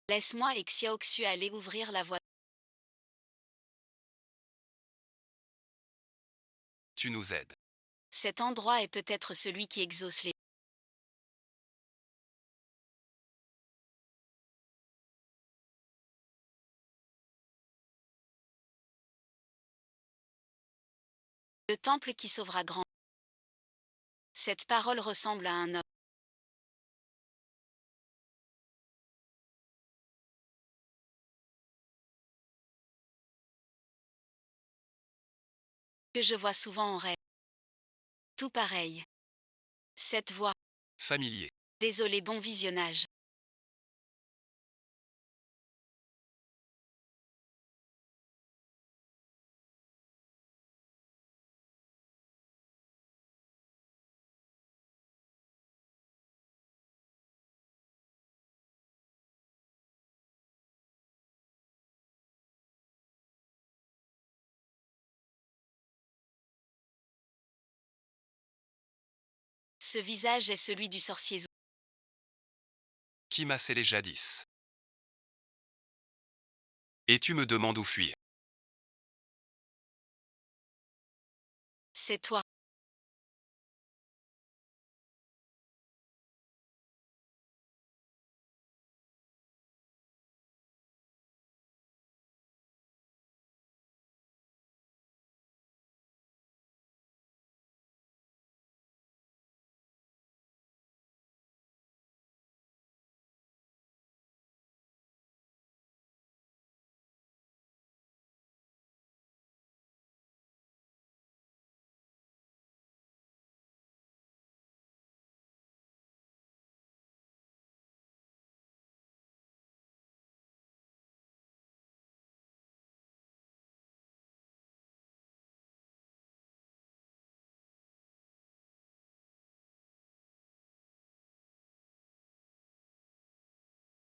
Laisse-moi et Xiaoxu aller ouvrir la voie. Tu nous aides. Cet endroit est peut-être celui qui exauce les... Le temple qui sauvera grand. Cette parole ressemble à un homme. Que je vois souvent en rêve. Tout pareil. Cette voix. Familier. Désolé, bon visionnage. Ce visage est celui du sorcier Zou. Qui m'a scellé jadis. Et tu me demandes où fuir. C'est toi.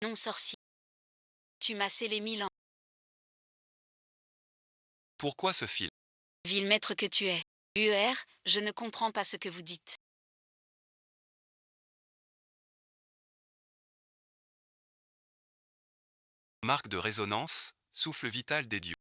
Non sorcier. Tu m'as scellé 1000 ans. Pourquoi ce fil? Vil maître que tu es. UR, je ne comprends pas ce que vous dites. Marque de résonance, souffle vital des dieux.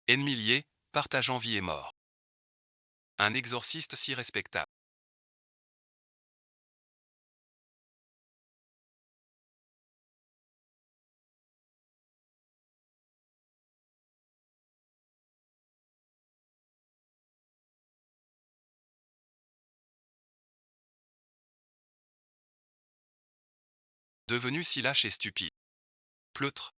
Ennemi lié, partageant vie et mort. Un exorciste si respectable. Devenu si lâche et stupide. Pleutre.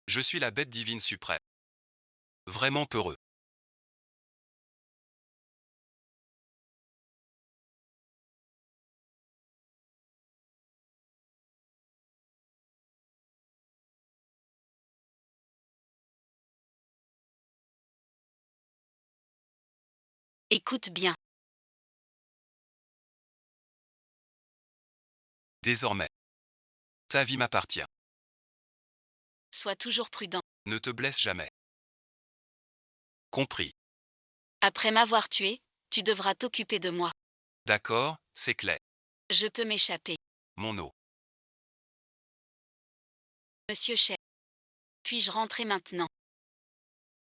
Je suis la bête divine suprême. Vraiment peureux. Écoute bien. Désormais. Ta vie m'appartient. Sois toujours prudent. Ne te blesse jamais. Compris. Après m'avoir tué, tu devras t'occuper de moi. D'accord, c'est clair. Je peux m'échapper. Mon eau. Monsieur Chef. Puis-je rentrer maintenant?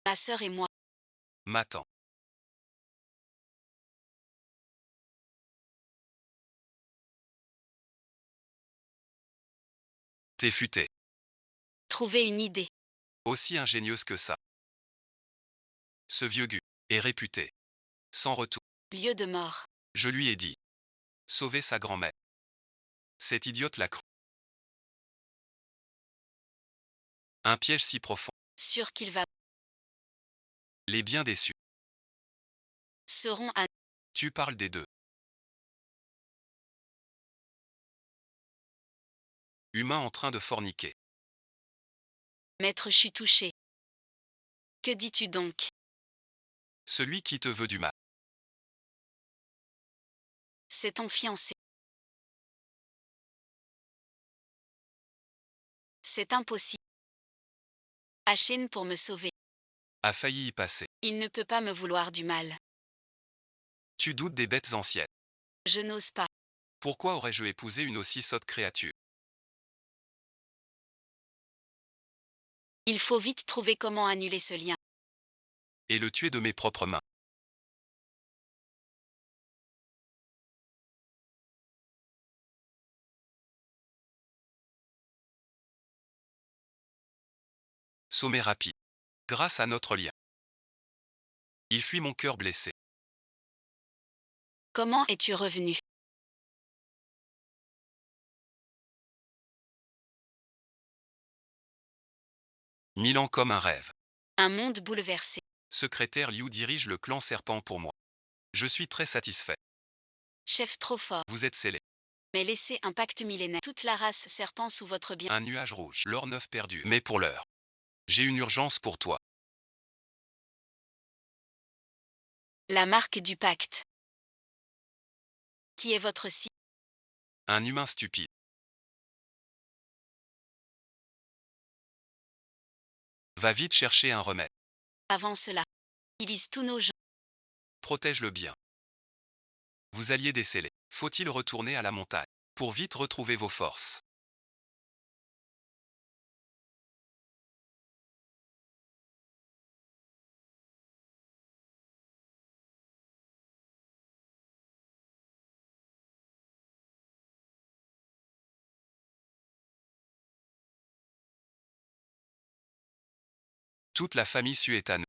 Ma sœur et moi. M'attends. T'es futé. Trouver une idée. Aussi ingénieuse que ça. Ce vieux gu est réputé. Sans retour. Lieu de mort. Je lui ai dit. Sauver sa grand-mère. Cette idiote l'a cru. Un piège si profond. Sûr qu'il va. Les bien déçus. Seront à... Tu parles des deux. Humain en train de forniquer. Maître, je suis touché. Que dis-tu donc? Celui qui te veut du mal. C'est ton fiancé. C'est impossible. Achène pour me sauver. A failli y passer. Il ne peut pas me vouloir du mal. Tu doutes des bêtes anciennes. Je n'ose pas. Pourquoi aurais-je épousé une aussi sotte créature? Il faut vite trouver comment annuler ce lien. Et le tuer de mes propres mains. Sommet rapide. Grâce à notre lien. Il fuit mon cœur blessé. Comment es-tu revenu? Mille ans comme un rêve. Un monde bouleversé. Secrétaire Liu dirige le clan serpent pour moi. Je suis très satisfait. Chef trop fort. Vous êtes scellé. Mais laissez un pacte millénaire. Toute la race serpent sous votre bien. Un nuage rouge. L'or neuf perdu. Mais pour l'heure. J'ai une urgence pour toi. La marque du pacte. Qui est votre cible? Un humain stupide. Va vite chercher un remède. Avant cela, utilise tous nos gens. Protège-le bien. Vous alliez déceler. Faut-il retourner à la montagne pour vite retrouver vos forces? Toute la famille Su est à nous.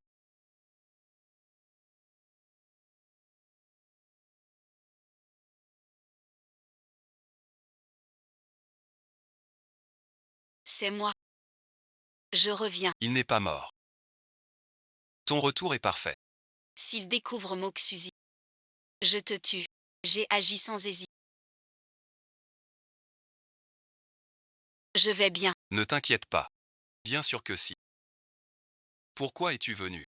C'est moi. Je reviens. Il n'est pas mort. Ton retour est parfait. S'il découvre Moxuzi, je te tue. J'ai agi sans hésiter. Je vais bien. Ne t'inquiète pas. Bien sûr que si. Pourquoi es-tu venu?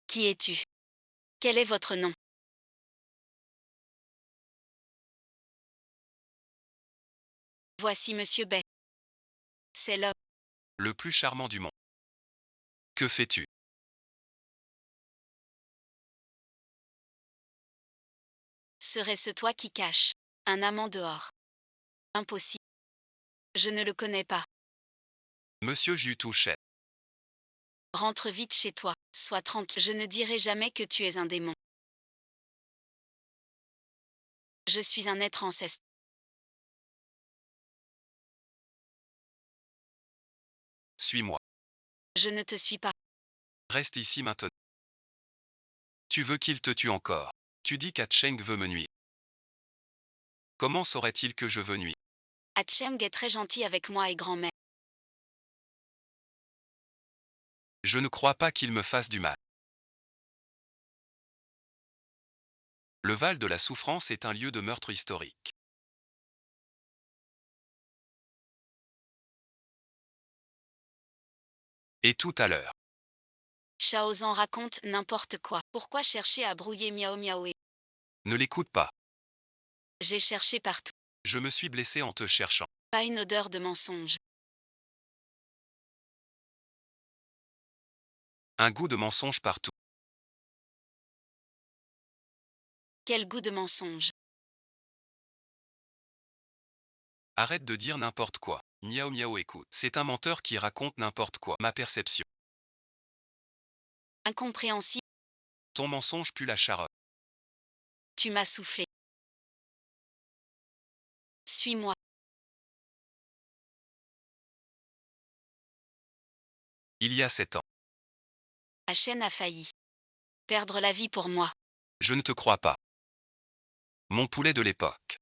Qui es-tu? Quel est votre nom? Voici Monsieur Bay. C'est l'homme. Le plus charmant du monde. Que fais-tu? Serait-ce toi qui caches un amant dehors? Impossible. Je ne le connais pas. Monsieur Ju Touchet. Rentre vite chez toi. Sois tranquille. Je ne dirai jamais que tu es un démon. Je suis un être ancestral. Suis-moi. Je ne te suis pas. Reste ici maintenant. Tu veux qu'il te tue encore? Tu dis qu'Hatcheng veut me nuire. Comment saurait-il que je veux nuire? Hatcheng est très gentil avec moi et grand-mère. Je ne crois pas qu'il me fasse du mal. Le Val de la Souffrance est un lieu de meurtre historique. Et tout à l'heure. Shaozan raconte n'importe quoi. Pourquoi chercher à brouiller Miao Miao et... Ne l'écoute pas. J'ai cherché partout. Je me suis blessé en te cherchant. Pas une odeur de mensonge. Un goût de mensonge partout. Quel goût de mensonge. Arrête de dire n'importe quoi. Miaou miaou écoute. C'est un menteur qui raconte n'importe quoi. Ma perception. Incompréhensible. Ton mensonge pue la charogne. Tu m'as soufflé. Suis-moi. Il y a 7 ans. La chaîne a failli perdre la vie pour moi. Je ne te crois pas. Mon poulet de l'époque.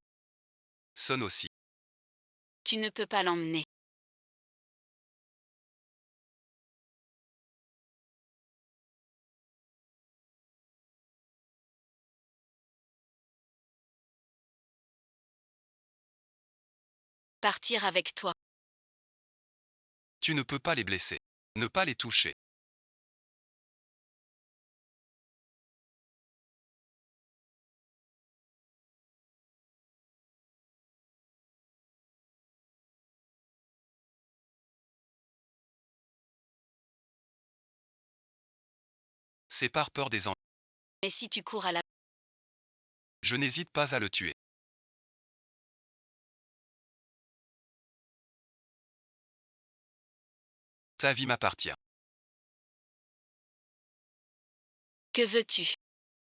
Sonne aussi. Tu ne peux pas l'emmener. Partir avec toi. Tu ne peux pas les blesser. Ne pas les toucher. C'est par peur des ennuis. Mais si tu cours à la... Je n'hésite pas à le tuer. Ta vie m'appartient. Que veux-tu?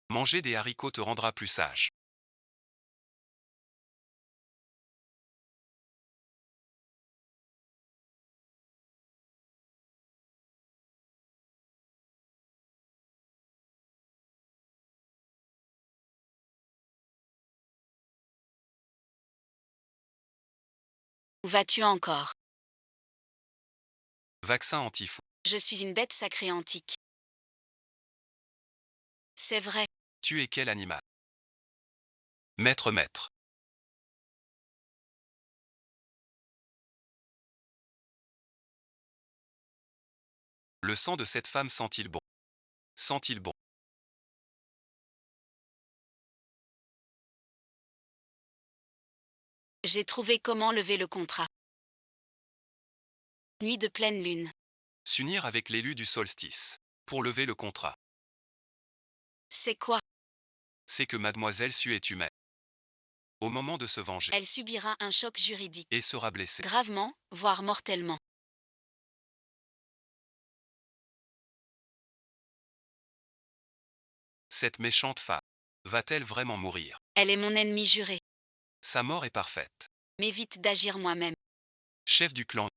Manger des haricots te rendra plus sage. Où vas-tu encore? Vaccin anti-fou. Je suis une bête sacrée antique. C'est vrai. Tu es quel animal? Maître. Le sang de cette femme sent-il bon? Sent-il bon? J'ai trouvé comment lever le contrat. Nuit de pleine lune. S'unir avec l'élu du solstice. Pour lever le contrat. C'est quoi? C'est que mademoiselle Sue est humaine. Au moment de se venger. Elle subira un choc juridique. Et sera blessée. Gravement, voire mortellement. Cette méchante femme. Va-t-elle vraiment mourir? Elle est mon ennemi juré. Sa mort est parfaite. M'évite d'agir moi-même. Chef du clan.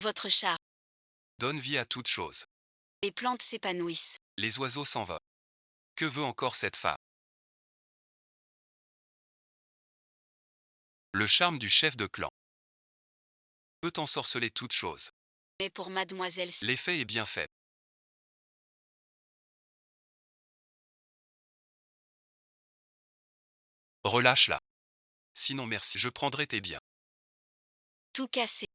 Votre char. Donne vie à toute chose. Les plantes s'épanouissent. Les oiseaux s'envolent. Que veut encore cette femme? Le charme du chef de clan. Peut ensorceler toute chose. Mais pour mademoiselle L'effet est bien fait. Relâche-la. Sinon merci, je prendrai tes biens. tout cassé.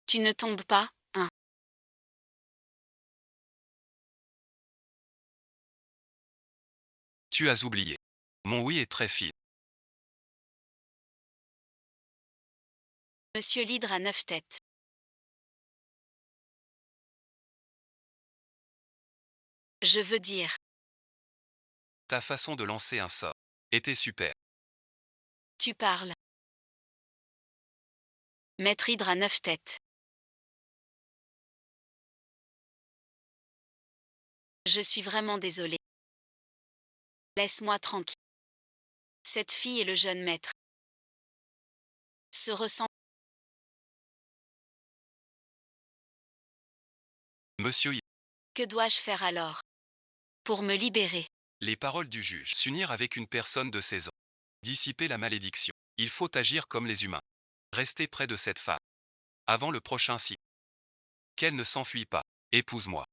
Tu ne tombes pas, hein? Tu as oublié. Mon oui est très fine. Monsieur l'hydre à 9 têtes. Je veux dire, Ta façon de lancer un sort était super. tu parles. Maître hydre à 9 têtes. Je suis vraiment désolé. Laisse-moi tranquille. Cette fille et le jeune maître se ressemblent. Monsieur, Que dois-je faire alors? Pour me libérer. les paroles du juge. S'unir avec une personne de 16 ans. Dissiper la malédiction. Il faut agir comme les humains. Rester près de cette femme. Avant le prochain cycle. Qu'elle ne s'enfuit pas. Épouse-moi.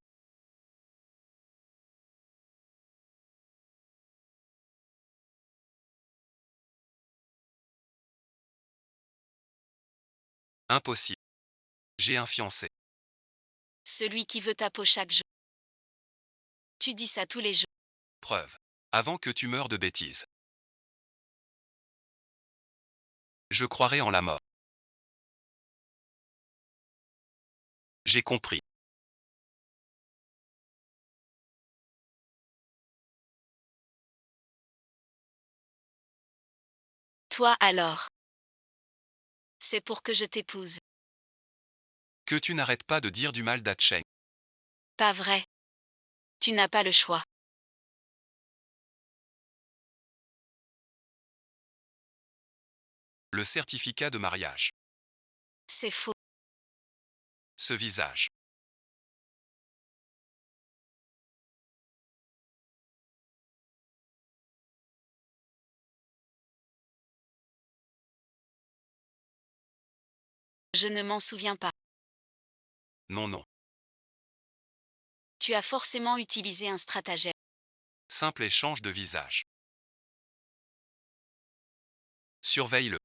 Impossible. J'ai un fiancé. Celui qui veut ta peau chaque jour. Tu dis ça tous les jours. Preuve. Avant que tu meures de bêtises. Je croirais en la mort. J'ai compris. Toi alors. C'est pour que je t'épouse. Que tu n'arrêtes pas de dire du mal d'Hatcheng. Pas vrai. Tu n'as pas le choix. Le certificat de mariage. C'est faux. Ce visage. Je ne m'en souviens pas. Non, non. Tu as forcément utilisé un stratagème. Simple échange de visage. Surveille-le.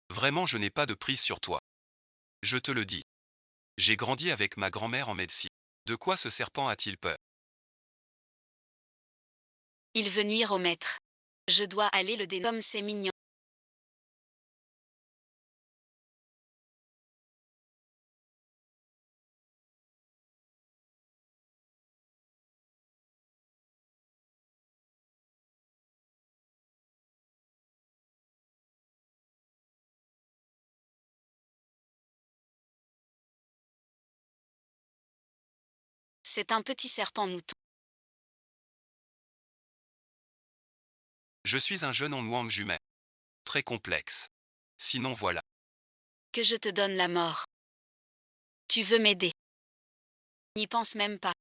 Vraiment, je n'ai pas de prise sur toi. Je te le dis. J'ai grandi avec ma grand-mère en médecine. De quoi ce serpent a-t-il peur? Il veut nuire au maître. Je dois aller le dénommer comme c'est mignon. C'est un petit serpent mouton. Je suis un jeune en Wang Jumet. Très complexe. Sinon voilà. Que je te donne la mort. Tu veux m'aider. N'y pense même pas.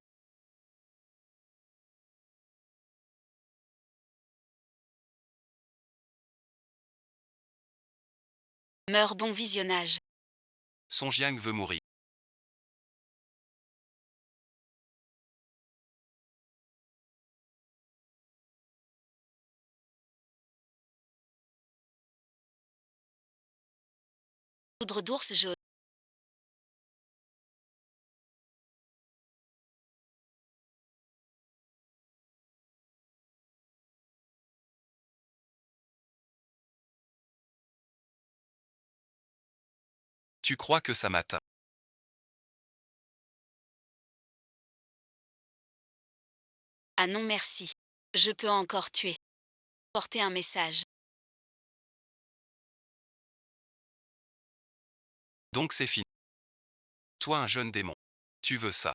Meurs bon visionnage. Son Jiang veut mourir. Poudre d'ours jaune. Tu crois que ça m'atteint? Ah non merci. Je peux encore tuer. Porter un message. Donc c'est fini. Toi un jeune démon. Tu veux ça.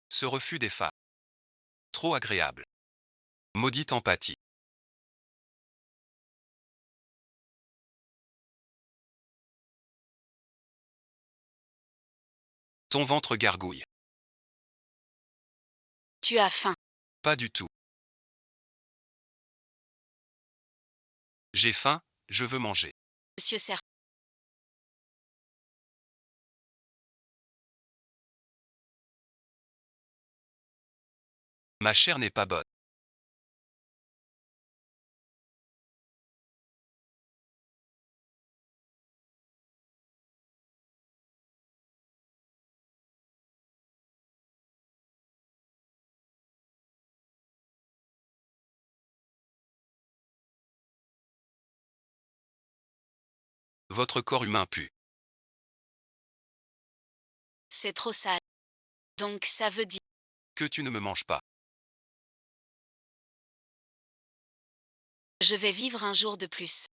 Ce refus des femmes. Trop agréable. Maudite empathie. Ton ventre gargouille. Tu as faim. Pas du tout. J'ai faim, je veux manger. Monsieur Serpent. Ma chair n'est pas bonne. Votre corps humain pue. C'est trop sale. Donc ça veut dire Que tu ne me manges pas. je vais vivre un jour de plus.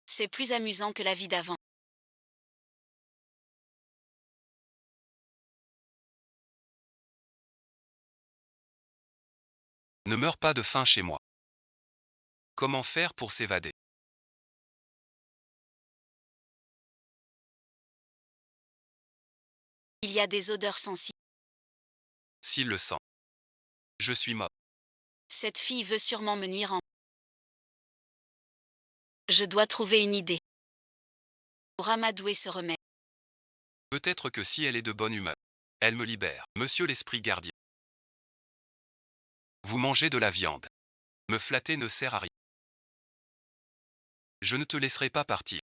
C'est plus amusant que la vie d'avant. Ne meurs pas de faim chez moi. Comment faire pour s'évader? Il y a des odeurs sensibles. S'il le sent. Je suis mort. Cette fille veut sûrement me nuire en. Je dois trouver une idée. Pour amadouer ce remède. Peut-être que si elle est de bonne humeur, elle me libère. Monsieur l'esprit gardien. Vous mangez de la viande. Me flatter ne sert à rien. Je ne te laisserai pas partir.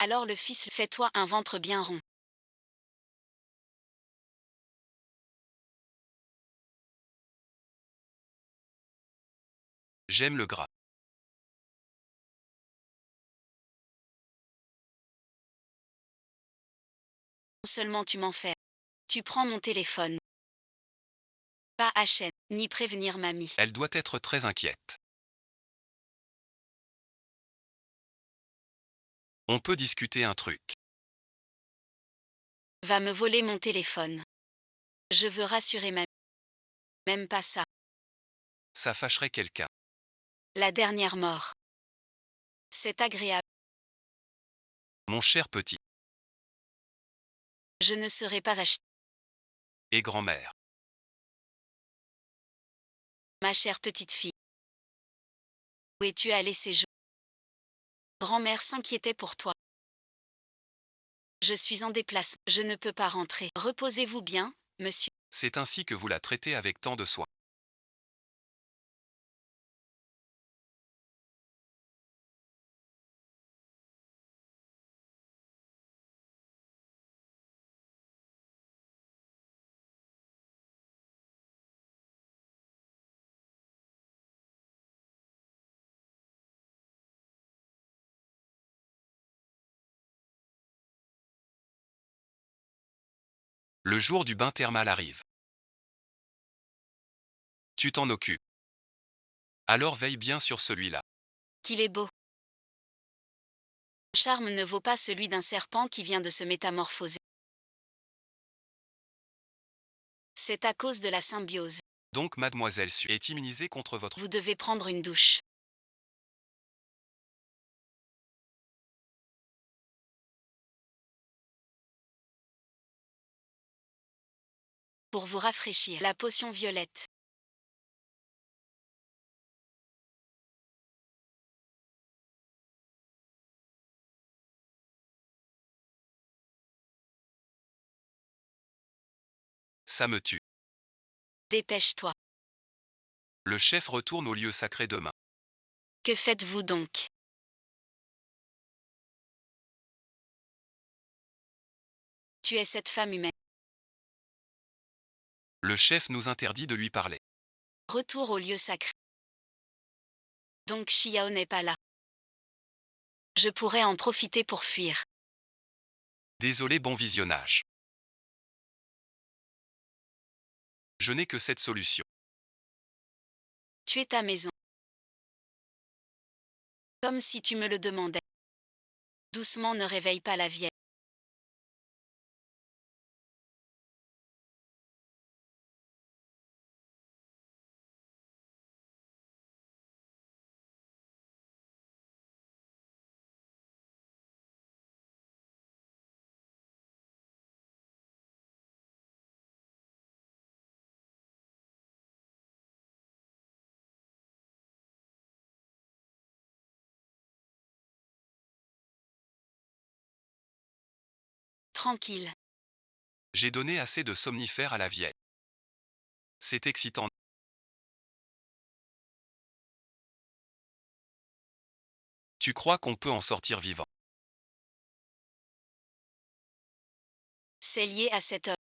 Alors le fils, fais-toi un ventre bien rond. J'aime le gras. Non seulement tu m'en fais. Tu prends mon téléphone. Pas HN, ni prévenir mamie. Elle doit être très inquiète. On peut discuter un truc. Va me voler mon téléphone. Je veux rassurer mamie. Même pas ça. Ça fâcherait quelqu'un. La dernière mort. C'est agréable. Mon cher petit. Je ne serai pas acheté. Et grand-mère. Ma chère petite fille. Où es-tu allée ces jours? Grand-mère s'inquiétait pour toi. Je suis en déplacement. Je ne peux pas rentrer. Reposez-vous bien, monsieur. C'est ainsi que vous la traitez avec tant de soin. Le jour du bain thermal arrive. Tu t'en occupes. Alors veille bien sur celui-là. Qu'il est beau. Le charme ne vaut pas celui d'un serpent qui vient de se métamorphoser. C'est à cause de la symbiose. Donc mademoiselle Su est immunisée contre votre... Vous devez prendre une douche. Pour vous rafraîchir, la potion violette. Ça me tue. Dépêche-toi. Le chef retourne au lieu sacré demain. Que faites-vous donc? Tu es cette femme humaine. Le chef nous interdit de lui parler. Retour au lieu sacré. Donc Chiao n'est pas là. Je pourrais en profiter pour fuir. Désolé, bon visionnage. Je n'ai que cette solution. Tu es ta maison. Comme si tu me le demandais. Doucement, ne réveille pas la vieille. Tranquille. J'ai donné assez de somnifères à la vieille. C'est excitant. Tu crois qu'on peut en sortir vivant? C'est lié à cette heure.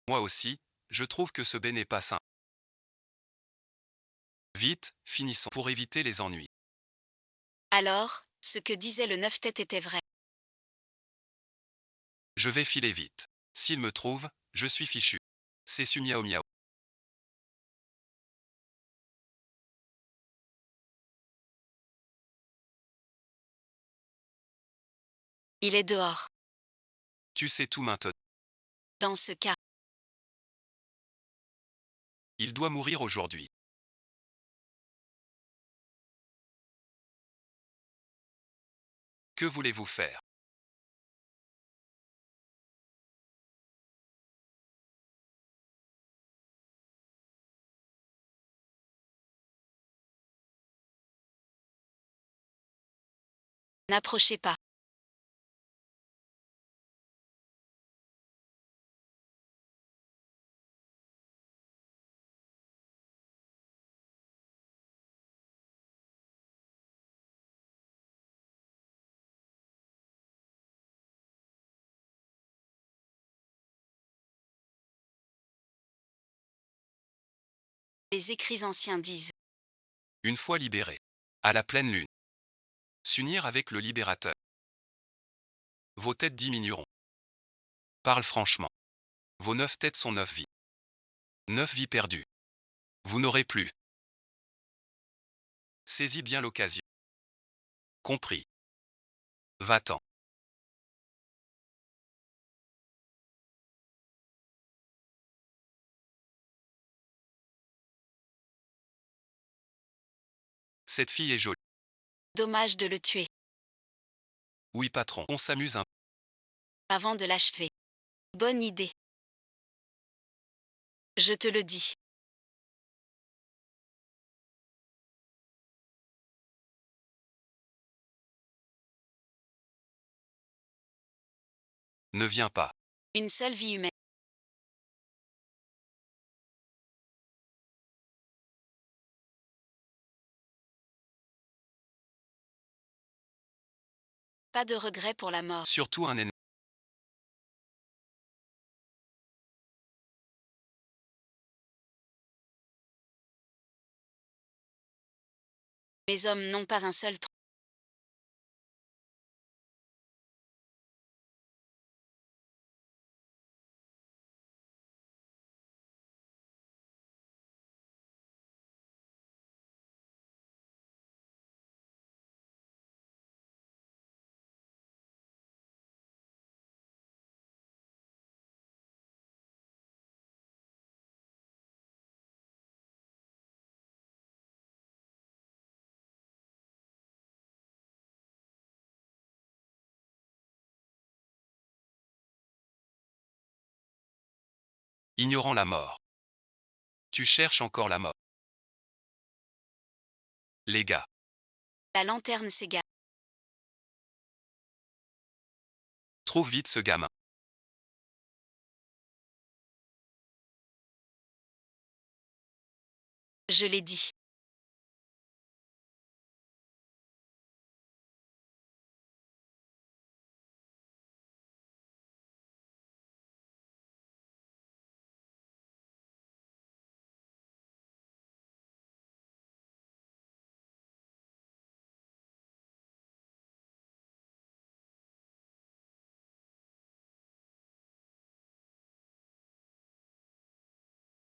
Moi aussi, je trouve que ce bain n'est pas sain. Vite, finissons pour éviter les ennuis. Alors, ce que disait le neuf-tête était vrai. Je vais filer vite. S'il me trouve, je suis fichu. C'est su miaou miaou. Il est dehors. Tu sais tout maintenant. Dans ce cas, Il doit mourir aujourd'hui. Que voulez-vous faire? n'approchez pas. Les écrits anciens disent. Une fois libéré. À la pleine lune. S'unir avec le libérateur. Vos têtes diminueront. Parle franchement. Vos 9 têtes sont 9 vies. 9 vies perdues. Vous n'aurez plus. Saisis bien l'occasion. Compris. Va-t'en. Cette fille est jolie. Dommage de le tuer. Oui patron, on s'amuse un peu. Avant de l'achever. Bonne idée. Je te le dis. Ne viens pas. Une seule vie humaine. Pas de regret pour la mort. Surtout un ennemi. Les hommes n'ont pas un seul tronc. Ignorant la mort. Tu cherches encore la mort. Les gars. La lanterne s'égare. Trouve vite ce gamin. Je l'ai dit.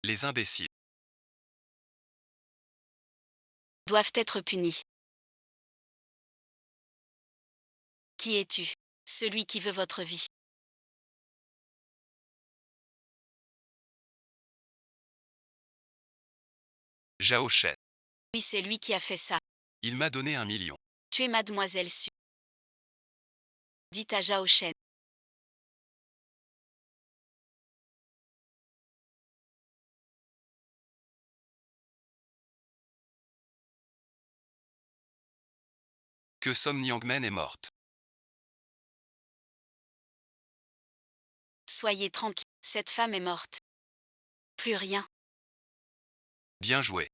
Les imbéciles. Doivent être punis. Qui es-tu? Celui qui veut votre vie. Zhao Shen. Oui, c'est lui qui a fait ça. Il m'a donné 1 million. Tu es mademoiselle Su. Dites à Zhao Shen. Que Som Nyangmen est morte. Soyez tranquille, cette femme est morte. Plus rien. Bien joué.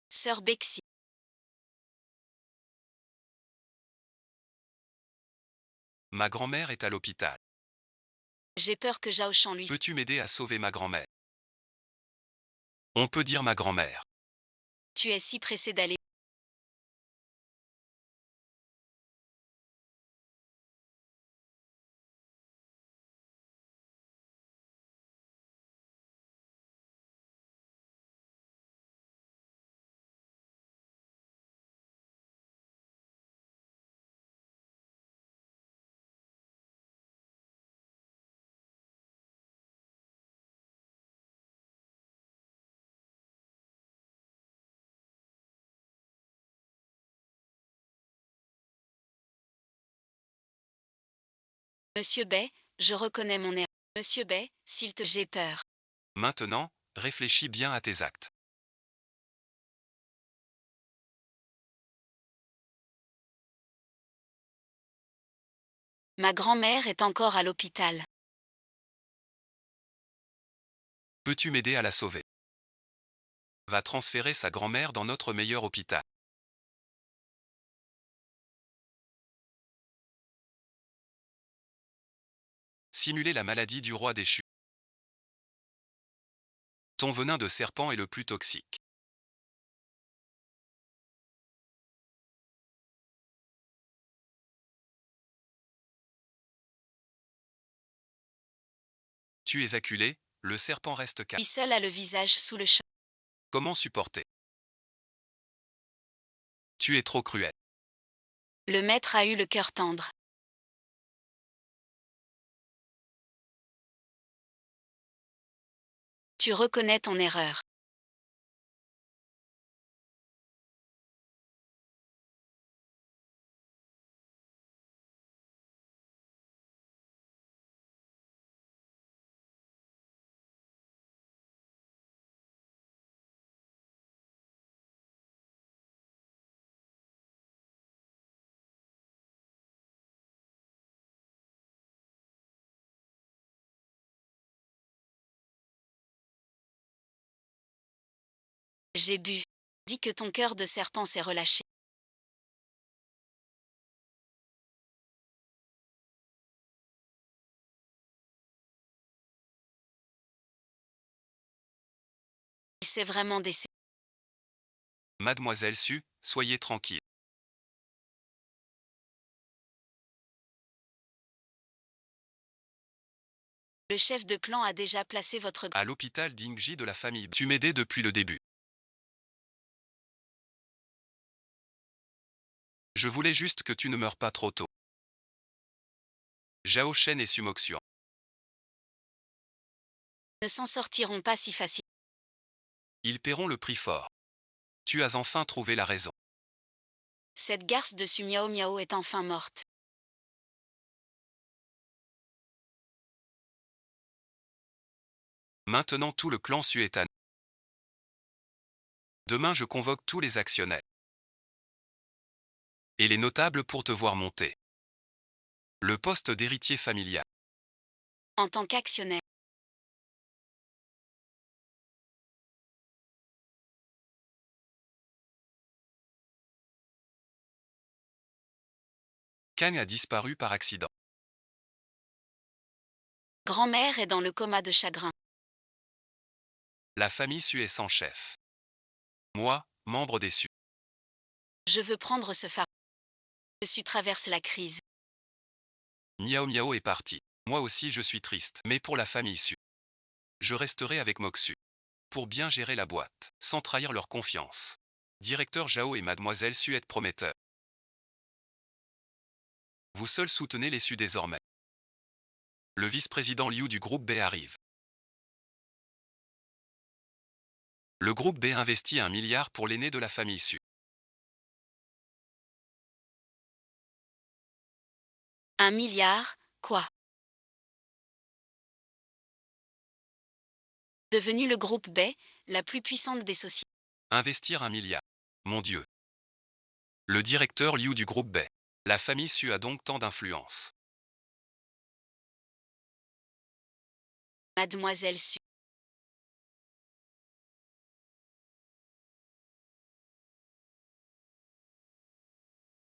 Sœur Bexy. Ma grand-mère est à l'hôpital. J'ai peur que Zhao Shan lui. Peux-tu m'aider à sauver ma grand-mère? On peut dire ma grand-mère. Tu es si pressé d'aller. Monsieur Bay, je reconnais mon erreur. Monsieur Bay, s'il te j'ai peur. Maintenant, réfléchis bien à tes actes. Ma grand-mère est encore à l'hôpital. Peux-tu m'aider à la sauver? Va transférer sa grand-mère dans notre meilleur hôpital. Simuler la maladie du roi déchu. Ton venin de serpent est le plus toxique. Tu es acculé, le serpent reste calme. Lui seul a le visage sous le choc. Comment supporter? Tu es trop cruel. Le maître a eu le cœur tendre. Tu reconnais ton erreur. J'ai bu. Dis que ton cœur de serpent s'est relâché. Il s'est vraiment décédé. Mademoiselle Su, soyez tranquille. Le chef de clan a déjà placé votre... À l'hôpital Dingji de la famille. Tu m'aidais depuis le début. Je voulais juste que tu ne meurs pas trop tôt. Zhao Shen et Su Moxian. Ne s'en sortiront pas si facilement. Ils paieront le prix fort. Tu as enfin trouvé la raison. Cette garce de Su Miao Miao est enfin morte. Maintenant tout le clan Su est à nous. Demain je convoque tous les actionnaires. Et les notables pour te voir monter. Le poste d'héritier familial. En tant qu'actionnaire. Kang a disparu par accident. Grand-mère est dans le coma de chagrin. La famille Su est sans chef. Moi, membre des Su. Je veux prendre ce phare. Su traverse la crise. Miao Miao est parti. Moi aussi je suis triste, mais pour la famille Su. Je resterai avec Moxu. Pour bien gérer la boîte, sans trahir leur confiance. Directeur Zhao et Mademoiselle Su êtes prometteurs. Vous seuls soutenez les Su désormais. Le vice-président Liu du groupe B arrive. Le groupe B investit 1 milliard pour l'aîné de la famille Su. Un milliard, quoi? Devenu le groupe B, la plus puissante des sociétés. Investir 1 milliard. Mon Dieu. Le directeur Liu du groupe B. La famille Su a donc tant d'influence. Mademoiselle Su.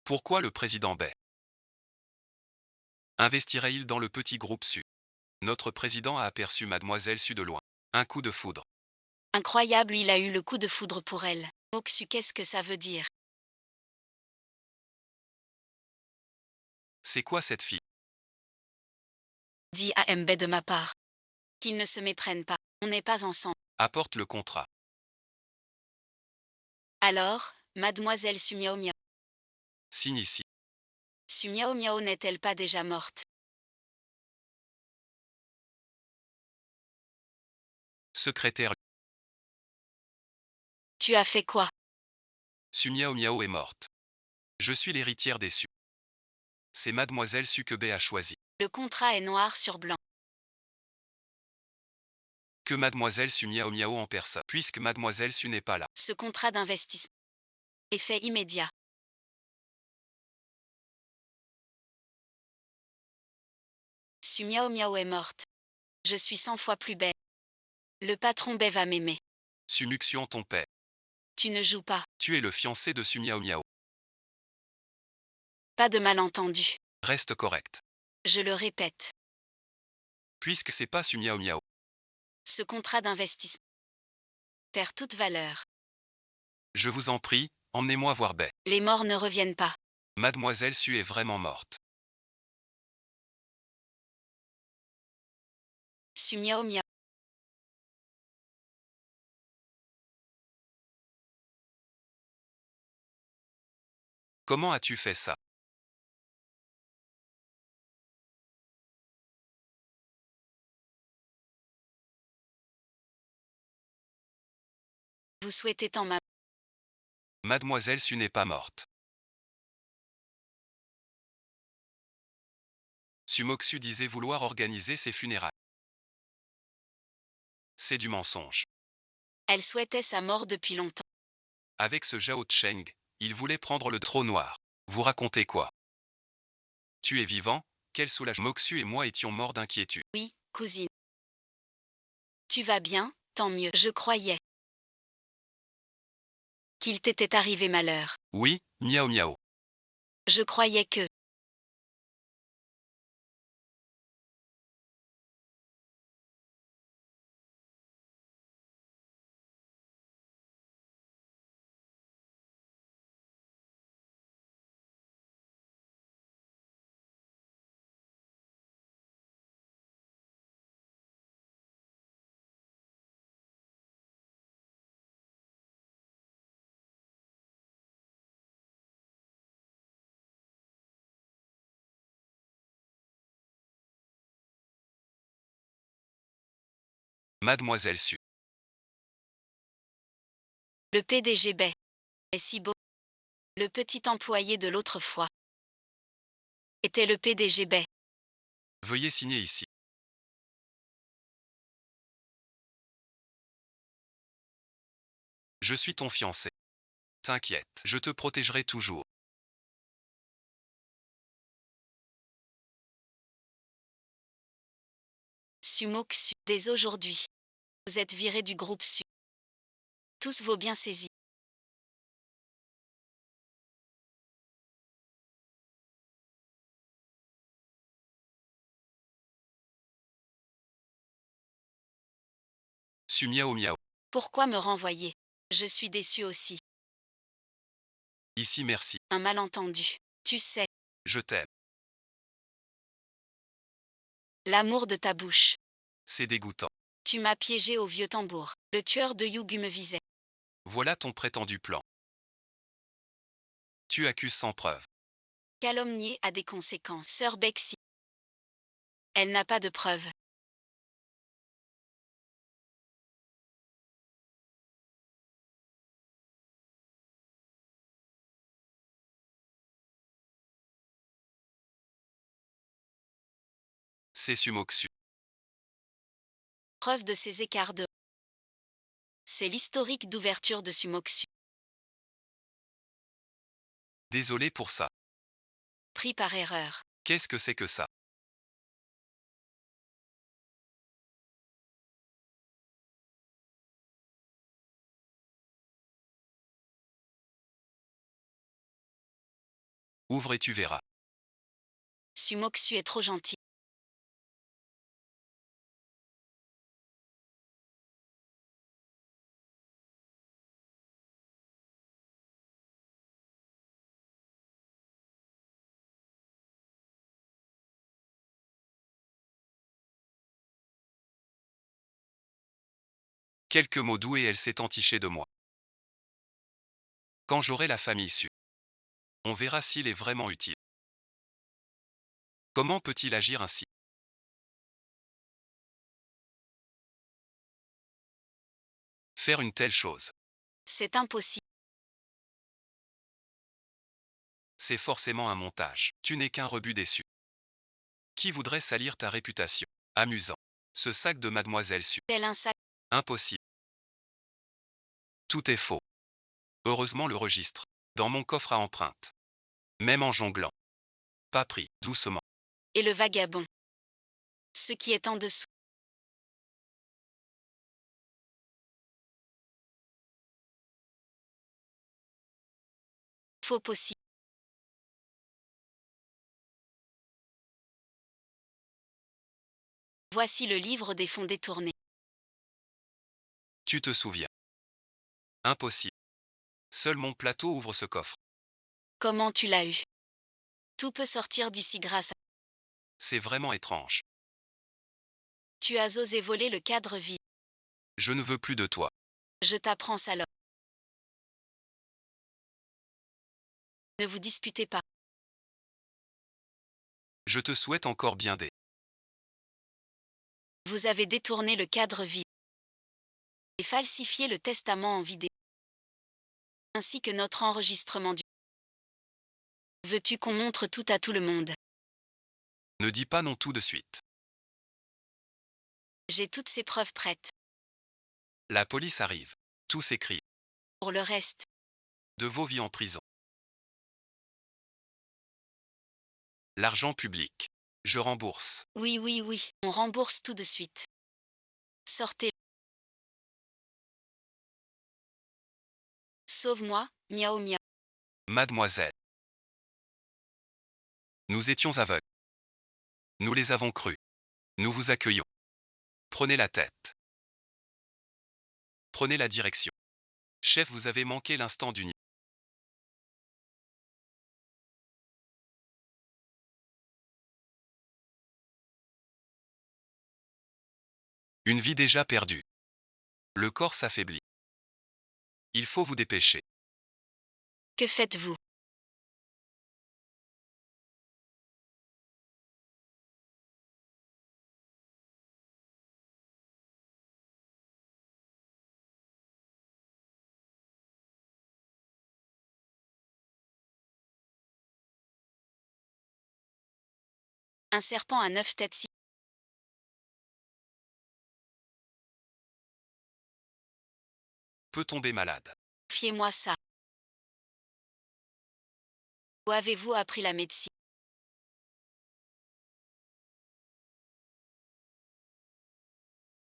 Pourquoi le président B investirait-il dans le petit groupe Su? Notre président a aperçu Mademoiselle Su de loin. Un coup de foudre. Incroyable, il a eu le coup de foudre pour elle. Moxu, qu'est-ce que ça veut dire? C'est quoi cette fille? Dis à MB de ma part. Qu'ils ne se méprennent pas. On n'est pas ensemble. Apporte le contrat. Alors, Mademoiselle Su Miao Miao. Signe ici. Su Miao Miao n'est-elle pas déjà morte? Secrétaire. Tu as fait quoi? Su Miao Miao est morte. Je suis l'héritière des Su. C'est Mademoiselle Su que B a choisi. Le contrat est noir sur blanc. Que Mademoiselle Su Miao Miao en personne. Puisque Mademoiselle Su n'est pas là. Ce contrat d'investissement. Effet immédiat. Su Miao Miao est morte. Je suis 100 fois plus belle. Le patron B va m'aimer. Su Muxian ton père. Tu ne joues pas. Tu es le fiancé de Su Miao Miao. Pas de malentendu. Reste correct. Je le répète. Puisque c'est pas su miaou miaou. Ce contrat d'investissement perd toute valeur. Je vous en prie, emmenez-moi voir Bay. Les morts ne reviennent pas. Mademoiselle Su est vraiment morte. Su miaou miaou. Comment as-tu fait ça? Vous souhaitez tant ma... Mademoiselle Su n'est pas morte. Sumoksu disait vouloir organiser ses funérailles. C'est du mensonge. Elle souhaitait sa mort depuis longtemps. Avec ce Zhao Cheng, il voulait prendre le trône noir. Vous racontez quoi? Tu es vivant? Quel soulagement. Moksu et moi étions morts d'inquiétude. Oui, cousine. Tu vas bien, tant mieux. Je croyais qu'il t'était arrivé malheur. Oui, miaou miaou. Je croyais que... Mademoiselle Su. Le PDG Bay est si beau. Le petit employé de l'autre fois était le PDG Bay. Veuillez signer ici. Je suis ton fiancé. T'inquiète, je te protégerai toujours. Sumoksu. Dès aujourd'hui, vous êtes viré du groupe Su. Tous vos biens saisis. Su miaou miaou. Pourquoi me renvoyer? Je suis déçu aussi. Ici merci. Un malentendu. Tu sais, Je t'aime. l'amour de ta bouche. C'est dégoûtant. Tu m'as piégé au vieux tambour. Le tueur de Yugu me visait. Voilà ton prétendu plan. Tu accuses sans preuve. Calomnier a des conséquences. Sœur Bexy. Elle n'a pas de preuves. C'est Sumoksu. Preuve de ces écarts de... C'est l'historique d'ouverture de Sumoksu. Désolé pour ça. Pris par erreur. Qu'est-ce que c'est que ça? Ouvre et tu verras. Sumoksu est trop gentil. Quelques mots doux et elle s'est entichée de moi. Quand j'aurai la famille Su, on verra s'il est vraiment utile. Comment peut-il agir ainsi? Faire une telle chose, C'est impossible. c'est forcément un montage. Tu n'es qu'un rebut déçu. Qui voudrait salir ta réputation? Amusant. Ce sac de Mademoiselle Su. Tel un sac. Impossible. Tout est faux. Heureusement le registre. Dans mon coffre à empreintes. Même en jonglant. Pas pris, doucement. Et le vagabond. Ce qui est en dessous. Faux possible. Voici le livre des fonds détournés. Tu te souviens. Impossible. Seul mon plateau ouvre ce coffre. Comment tu l'as eu? Tout peut sortir d'ici grâce à... C'est vraiment étrange. Tu as osé voler le cadre vide. Je ne veux plus de toi. Je t'apprends ça alors. Ne vous disputez pas. Je te souhaite encore bien des. Vous avez détourné le cadre vide et falsifié le testament en vidéo, ainsi que notre enregistrement du... Veux-tu qu'on montre tout à tout le monde? Ne dis pas non tout de suite. J'ai toutes ces preuves prêtes. La police arrive. Tout s'écrit. Pour le reste, De vos vies en prison. L'argent public. Je rembourse. oui, on rembourse tout de suite. Sortez. Sauve-moi, miaou miaou. Mademoiselle. Nous étions aveugles. Nous les avons crus. Nous vous accueillons. Prenez la tête. Prenez la direction. Chef, vous avez manqué l'instant d'unité. Une vie déjà perdue. Le corps s'affaiblit. Il faut vous dépêcher. Que faites-vous? Un serpent à 9 têtes. Peut tomber malade. Fiez-moi ça. Où avez-vous appris la médecine?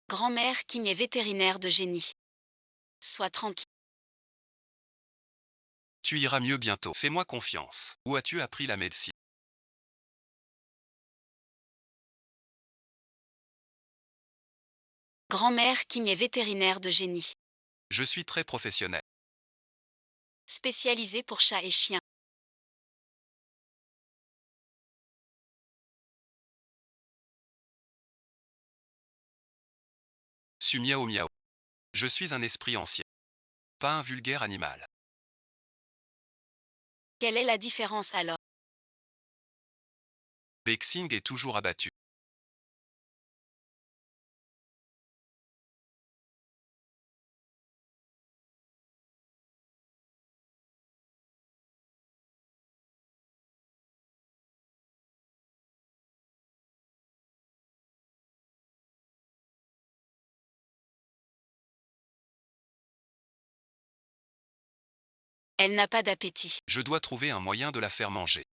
Grand-mère King est vétérinaire de génie. Sois tranquille. Tu iras mieux bientôt. Fais-moi confiance. Où as-tu appris la médecine? Grand-mère King est vétérinaire de génie. Je suis très professionnel. Spécialisé pour chats et chiens. Su miaou miaou. Je suis un esprit ancien. Pas un vulgaire animal. Quelle est la différence alors? Bexing est toujours abattu. Elle n'a pas d'appétit. Je dois trouver un moyen de la faire manger.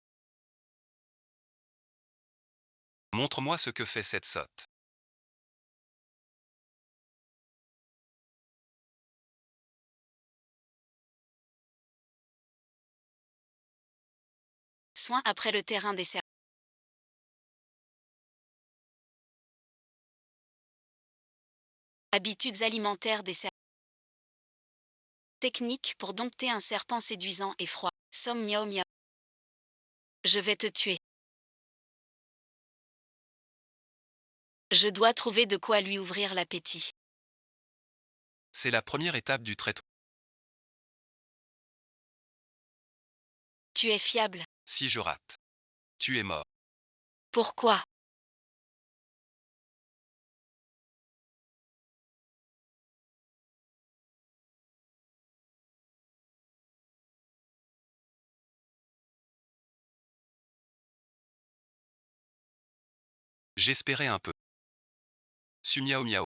Montre-moi ce que fait cette sotte. Soin après le terrain des serpents. Habitudes alimentaires des serpents. Technique pour dompter un serpent séduisant et froid. Somme miaou miaou. Je vais te tuer. Je dois trouver de quoi lui ouvrir l'appétit. C'est la première étape du traitement. Tu es fiable. Si je rate, tu es mort. Pourquoi? J'espérais un peu. Su miaou miaou.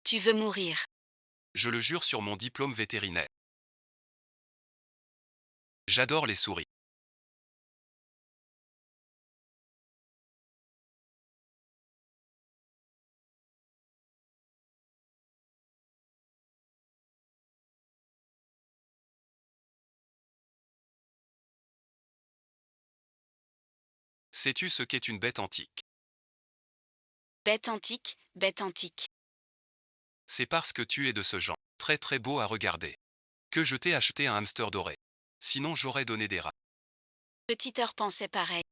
Tu veux mourir. Je le jure sur mon diplôme vétérinaire. J'adore les souris. Sais-tu ce qu'est une bête antique? Bête antique, bête antique. C'est parce que tu es de ce genre. Très très beau à regarder. Que je t'ai acheté un hamster doré. Sinon j'aurais donné des rats. Petit heure pensait pareil.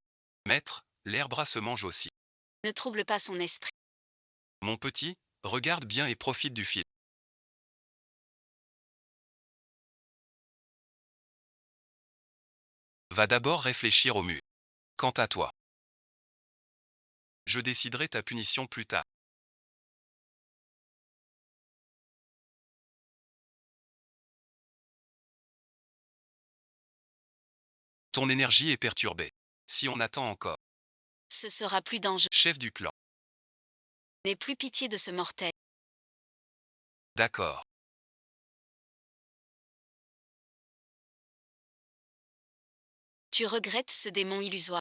Maître, l'herbe se mange aussi. Ne trouble pas son esprit. Mon petit, regarde bien et profite du fil. Va d'abord réfléchir au mur. Quant à toi, je déciderai ta punition plus tard. Ton énergie est perturbée. Si on attend encore, Ce sera plus dangereux. chef du clan. N'aie plus pitié de ce mortel. D'accord. Tu regrettes ce démon illusoire.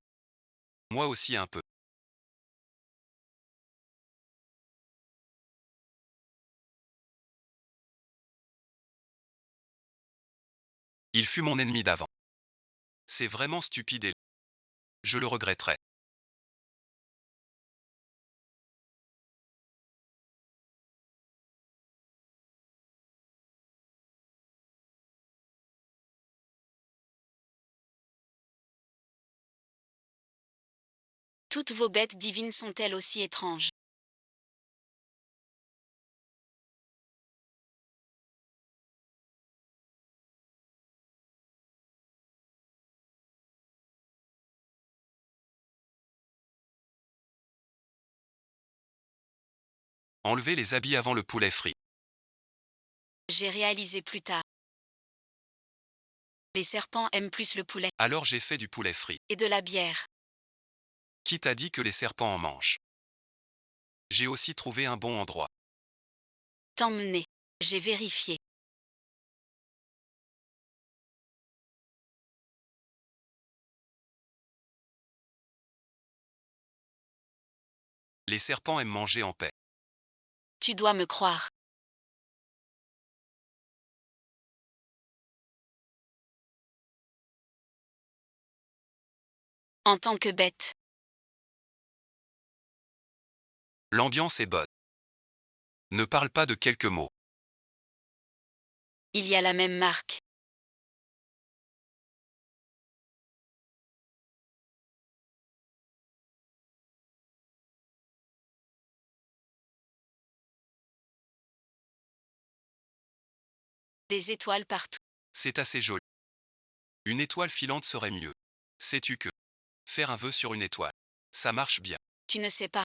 Moi aussi un peu. Il fut mon ennemi d'avant. C'est vraiment stupide et je le regretterai. Toutes vos bêtes divines sont-elles aussi étranges? Enlevez les habits avant le poulet frit. J'ai réalisé plus tard. Les serpents aiment plus le poulet Alors j'ai fait du poulet frit. et de la bière. Qui t'a dit que les serpents en mangent? J'ai aussi trouvé un bon endroit. T'emmener. J'ai vérifié. Les serpents aiment manger en paix. Tu dois me croire. En tant que bête. L'ambiance est bonne. Ne parle pas de quelques mots. Il y a la même marque. Des étoiles partout. C'est assez joli. Une étoile filante serait mieux. Sais-tu que faire un vœu sur une étoile, ça marche bien. Tu ne sais pas.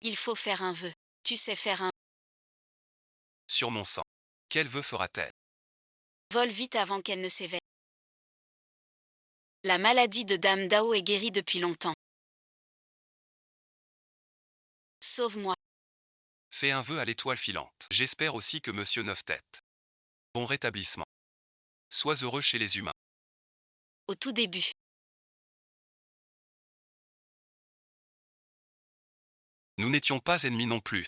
Il faut faire un vœu. Tu sais faire un Sur mon sang. Quel vœu fera-t-elle? vol vite avant qu'elle ne s'éveille. La maladie de Dame Dao est guérie depuis longtemps. Sauve-moi. Fais un vœu à l'étoile filante. J'espère aussi que Monsieur Neuf-Têtes. Bon rétablissement. Sois heureux chez les humains. Au tout début. Nous n'étions pas ennemis non plus.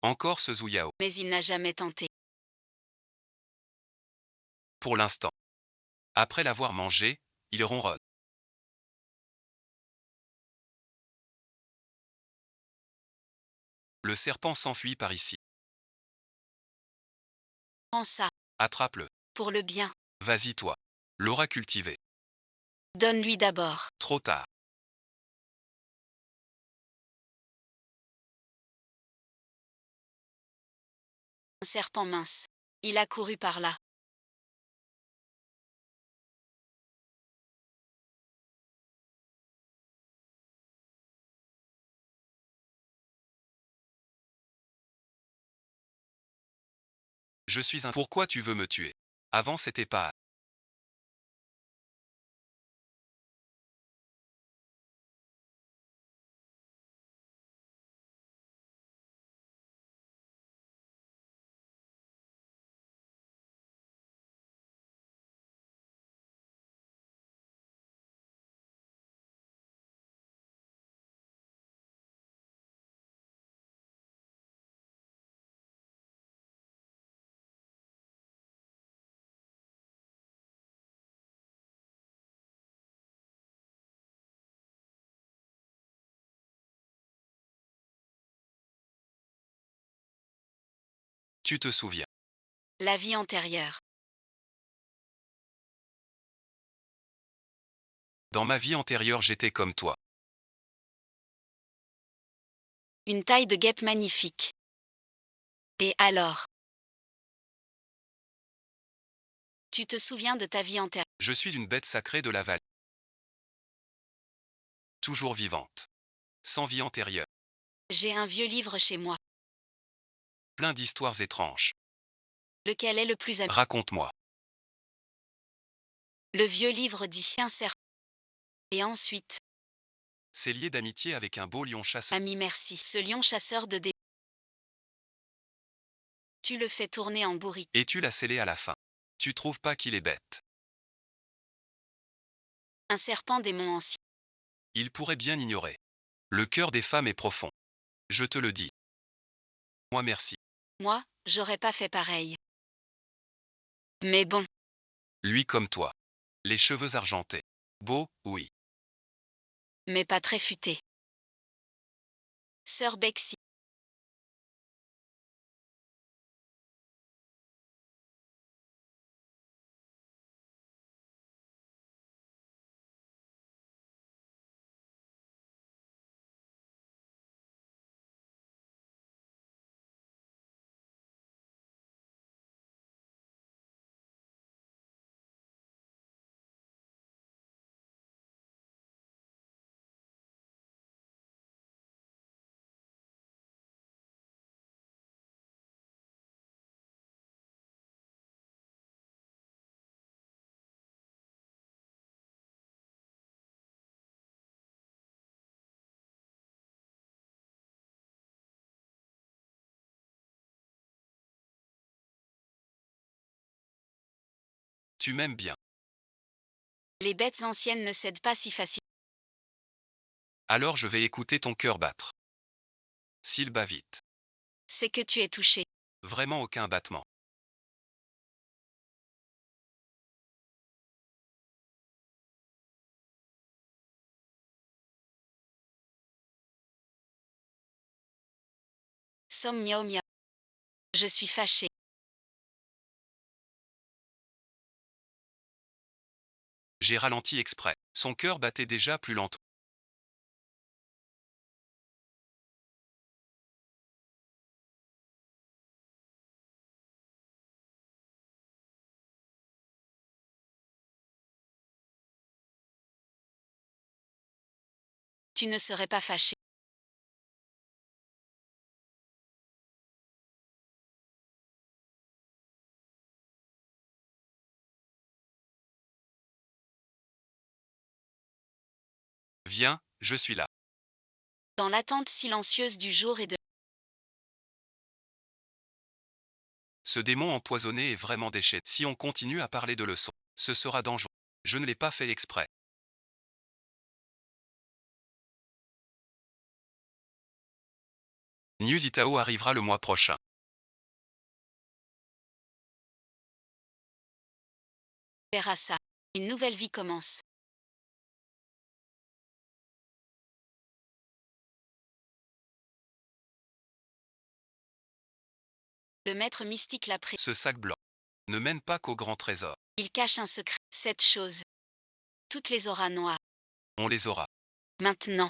Encore ce Zuyao. Mais il n'a jamais tenté. Pour l'instant. Après l'avoir mangé, il ronronne. Le serpent s'enfuit par ici. Prends ça. Attrape-le. Pour le bien. Vas-y toi. L'aura cultivé. Donne-lui d'abord. Trop tard. Un serpent mince. Il a couru par là. Je suis un... Pourquoi tu veux me tuer? Avant c'était pas. Tu te souviens. La vie antérieure. Dans ma vie antérieure j'étais comme toi. Une taille de guêpe magnifique. Et alors? Tu te souviens de ta vie antérieure? Je suis une bête sacrée de la vallée. Toujours vivante. Sans vie antérieure. J'ai un vieux livre chez moi. Plein d'histoires étranges. Lequel est le plus ami? Raconte-moi. Le vieux livre dit un serpent. Et ensuite, C'est lié d'amitié avec un beau lion chasseur. ami merci. Ce lion chasseur de dé. Tu le fais tourner en bourrique. Et tu l'as scellé à la fin. Tu trouves pas qu'il est bête? Un serpent démon ancien. Il pourrait bien ignorer. Le cœur des femmes est profond. Je te le dis. Moi merci. Moi, j'aurais pas fait pareil. Mais bon, Lui comme toi. Les cheveux argentés. Beau, oui. mais pas très futé. Sœur Bexy. Tu m'aimes bien. Les bêtes anciennes ne cèdent pas si facilement. Alors je vais écouter ton cœur battre. S'il bat vite. C'est que tu es touché. Vraiment aucun battement. Somme miaou miaou. Je suis fâché. J'ai ralenti exprès. Son cœur battait déjà plus lentement. Tu ne serais pas fâché. Viens, je suis là. Dans l'attente silencieuse du jour et de... Ce démon empoisonné est vraiment déchet. Si on continue à parler de leçons, ce sera dangereux. Je ne l'ai pas fait exprès. News Itao arrivera le mois prochain. Verra ça. Une nouvelle vie commence. Le maître mystique l'a pris. Ce sac blanc ne mène pas qu'au grand trésor. Il cache un secret. Cette chose. Toutes les auras noires. On les aura. Maintenant.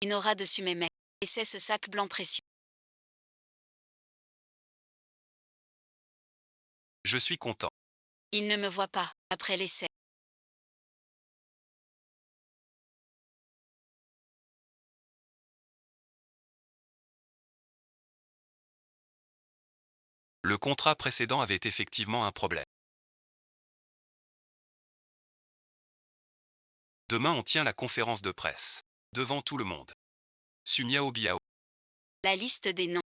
Une aura dessus mes mains. Et c'est ce sac blanc précieux. Je suis content. Il ne me voit pas, après l'essai. Le contrat précédent avait effectivement un problème. Demain on tient la conférence de presse. Devant tout le monde. Su Miao Biao. La liste des noms.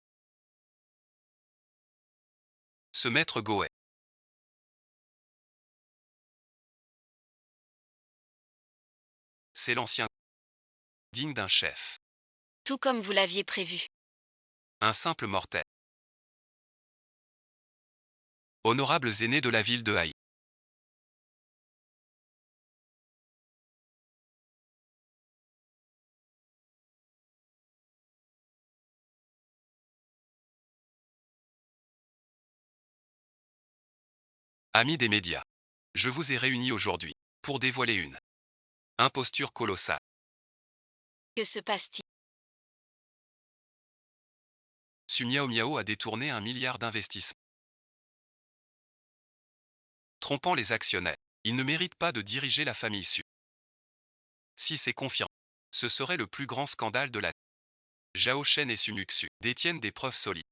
Ce maître Goet. C'est l'ancien. Digne d'un chef. Tout comme vous l'aviez prévu. Un simple mortel. Honorables aînés de la ville de Haï. Amis des médias. Je vous ai réunis aujourd'hui pour dévoiler une imposture colossale. Que se passe-t-il? Su Miao Miao a détourné 1 milliard d'investissements. Trompant les actionnaires. Il ne mérite pas de diriger la famille Su. Si c'est confirmé, ce serait le plus grand scandale de la. Zhao Shen et Su Muxu détiennent des preuves solides.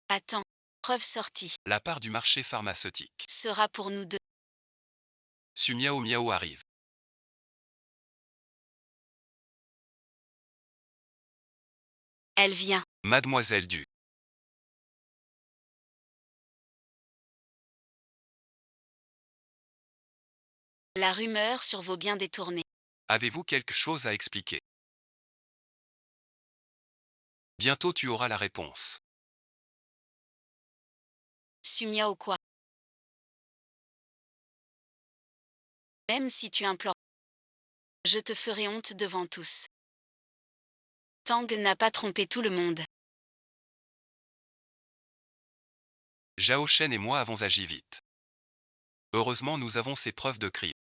Attends. Preuve sortie. La part du marché pharmaceutique. Sera pour nous deux. Su Miao Miao arrive. Elle vient. Mademoiselle Du. La rumeur sur vos biens détournés. Avez-vous quelque chose à expliquer? Bientôt tu auras la réponse. Su Miao quoi? Même si tu implores, je te ferai honte devant tous. Tang n'a pas trompé tout le monde. Zhao Shen et moi avons agi vite. Heureusement nous avons ces preuves de crime.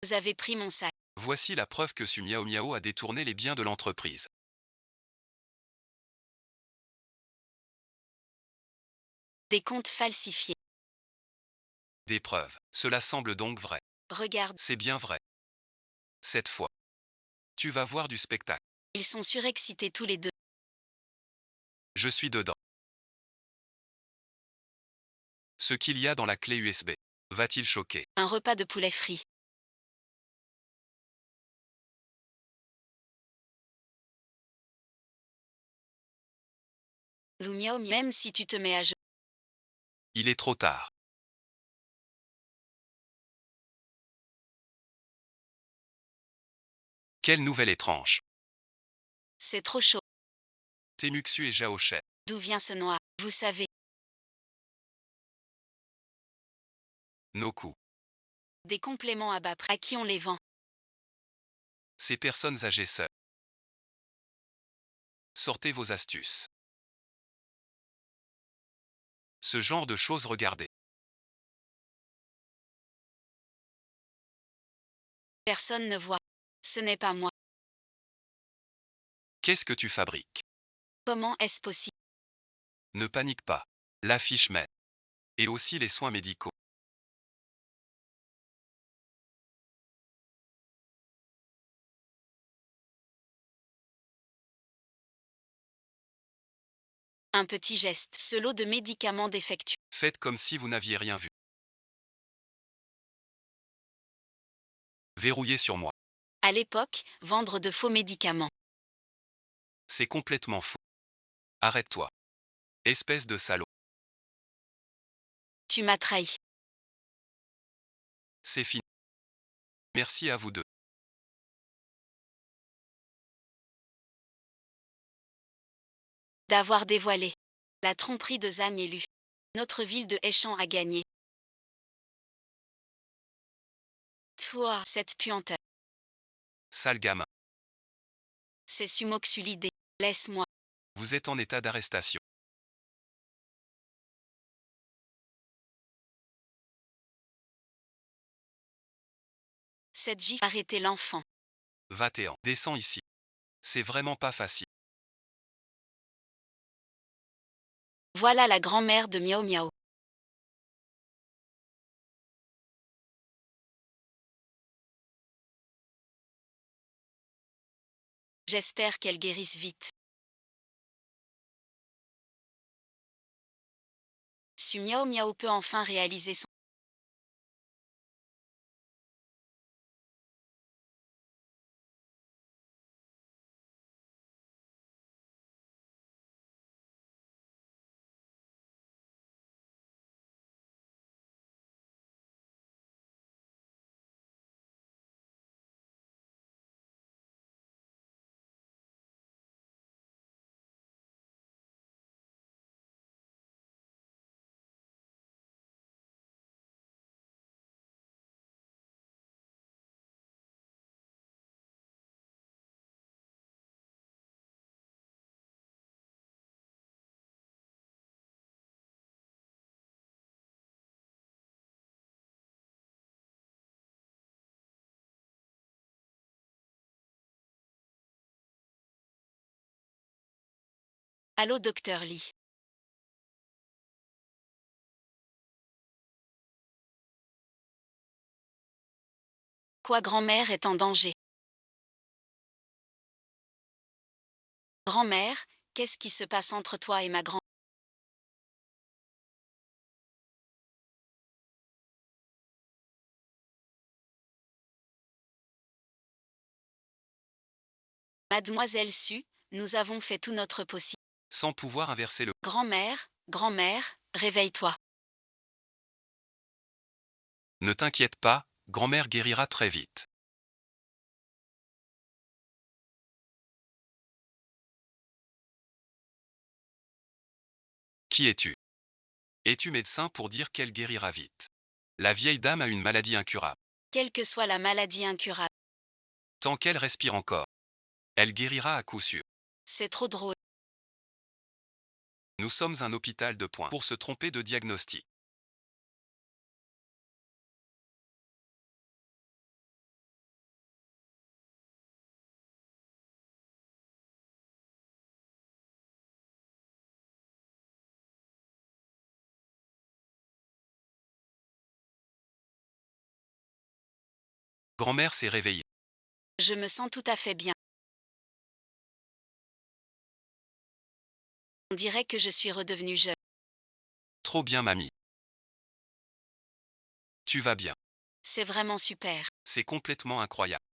Vous avez pris mon sac. Voici la preuve que Su Miao Miao a détourné les biens de l'entreprise. Des comptes falsifiés. Des preuves. Cela semble donc vrai. Regarde, C'est bien vrai. Cette fois, tu vas voir du spectacle. ils sont surexcités tous les deux. Je suis dedans. Ce qu'il y a dans la clé USB va-t-il choquer? Un repas de poulet frit. Lu Miao, même si tu te mets à genoux. Il est trop tard. Quelle nouvelle étrange. C'est trop chaud. Temuxu et Zhao Shen. D'où vient ce noir? Vous savez, Nos coups. des compléments à bas prix. À qui on les vend? Ces personnes âgées seules. Sortez vos astuces. Ce genre de choses regardez. Personne ne voit. Ce n'est pas moi. Qu'est-ce que tu fabriques? Comment est-ce possible? Ne panique pas. L'affiche met. Et aussi les soins médicaux. Un petit geste. Ce lot de médicaments défectueux. Faites comme si vous n'aviez rien vu. Verrouillez sur moi. À l'époque, vendre de faux médicaments. C'est complètement faux. Arrête-toi. Espèce de salaud. Tu m'as trahi. C'est fini. Merci à vous deux. D'avoir dévoilé la tromperie de Zhang Yelu. Notre ville de Heichan a gagné. Toi, cette puanteur. Sale gamin. C'est Sumoxu l'idée. Laisse-moi. Vous êtes en état d'arrestation. Cette gifle. Arrêtez l'enfant. Va-t'en. Descends ici. C'est vraiment pas facile. Voilà la grand-mère de Miao Miao. J'espère qu'elle guérisse vite. Su Miao Miao peut enfin réaliser son... Allô docteur Lee. Quoi, grand-mère est en danger? Grand-mère, qu'est-ce qui se passe entre toi et ma grand... Mademoiselle Su, nous avons fait tout notre possible. Sans pouvoir inverser le... Grand-mère, grand-mère, réveille-toi. Ne t'inquiète pas, grand-mère guérira très vite. Qui es-tu? Es-tu médecin pour dire qu'elle guérira vite? La vieille dame a une maladie incurable. Quelle que soit la maladie incurable. Tant qu'elle respire encore, elle guérira à coup sûr. C'est trop drôle. Nous sommes un hôpital de points pour se tromper de diagnostic. Grand-mère s'est réveillée. Je me sens tout à fait bien. On dirait que je suis redevenue jeune. Trop bien, mamie. Tu vas bien. C'est vraiment super. C'est complètement incroyable.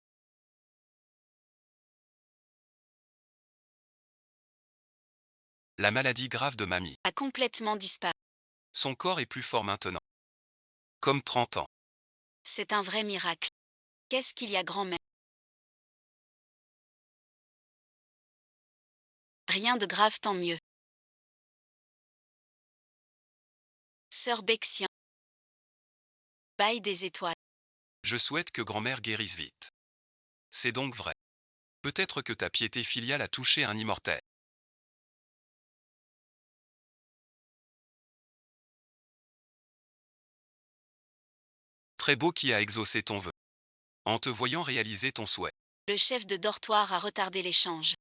La maladie grave de mamie. A complètement disparu. Son corps est plus fort maintenant. Comme 30 ans. C'est un vrai miracle. Qu'est-ce qu'il y a, grand-mère? Rien de grave, tant mieux. Sœur Bexian. Bail des étoiles. Je souhaite que grand-mère guérisse vite. C'est donc vrai. Peut-être que ta piété filiale a touché un immortel. Très beau qui a exaucé ton vœu. En te voyant réaliser ton souhait. Le chef de dortoir a retardé l'échange.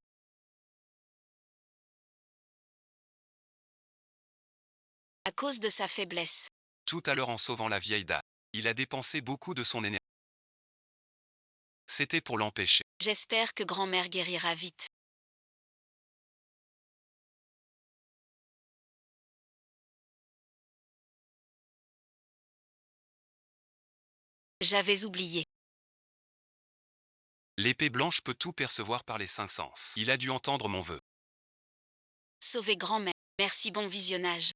À cause de sa faiblesse. Tout à l'heure en sauvant la vieille dame, il a dépensé beaucoup de son énergie. C'était pour l'empêcher. J'espère que grand-mère guérira vite. J'avais oublié. L'épée blanche peut tout percevoir par les cinq sens. Il a dû entendre mon vœu. Sauver grand-mère. Merci, bon visionnage.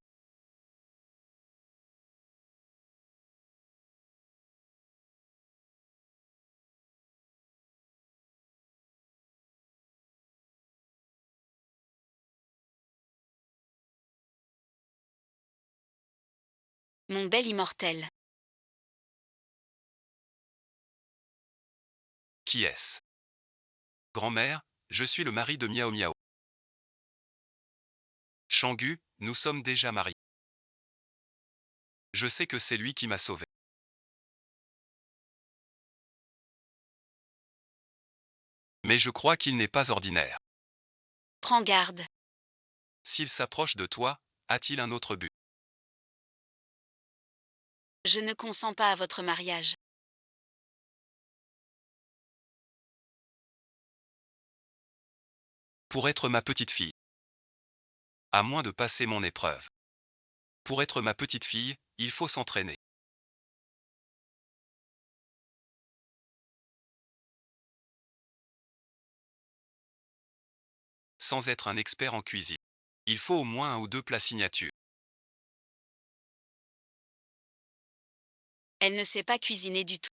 Mon bel immortel. Qui est-ce? Grand-mère, je suis le mari de Miao Miao. Changu, nous sommes déjà mariés. Je sais que c'est lui qui m'a sauvé. Mais je crois qu'il n'est pas ordinaire. Prends garde. S'il s'approche de toi, a-t-il un autre but? Je ne consens pas à votre mariage. Pour être ma petite fille. À moins de passer mon épreuve. Pour être ma petite fille, il faut s'entraîner. Sans être un expert en cuisine. Il faut au moins 1 ou 2 plats signature. Elle ne sait pas cuisiner du tout.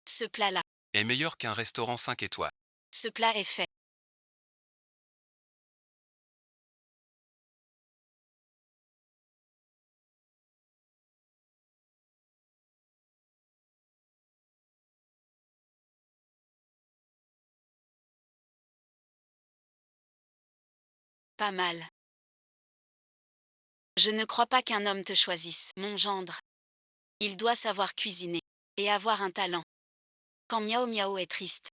Ce plat-là. Est meilleur qu'un restaurant 5 étoiles. Ce plat est fait. Pas mal. Je ne crois pas qu'un homme te choisisse, mon gendre. Il doit savoir cuisiner. Et avoir un talent. Quand Miao Miao est triste,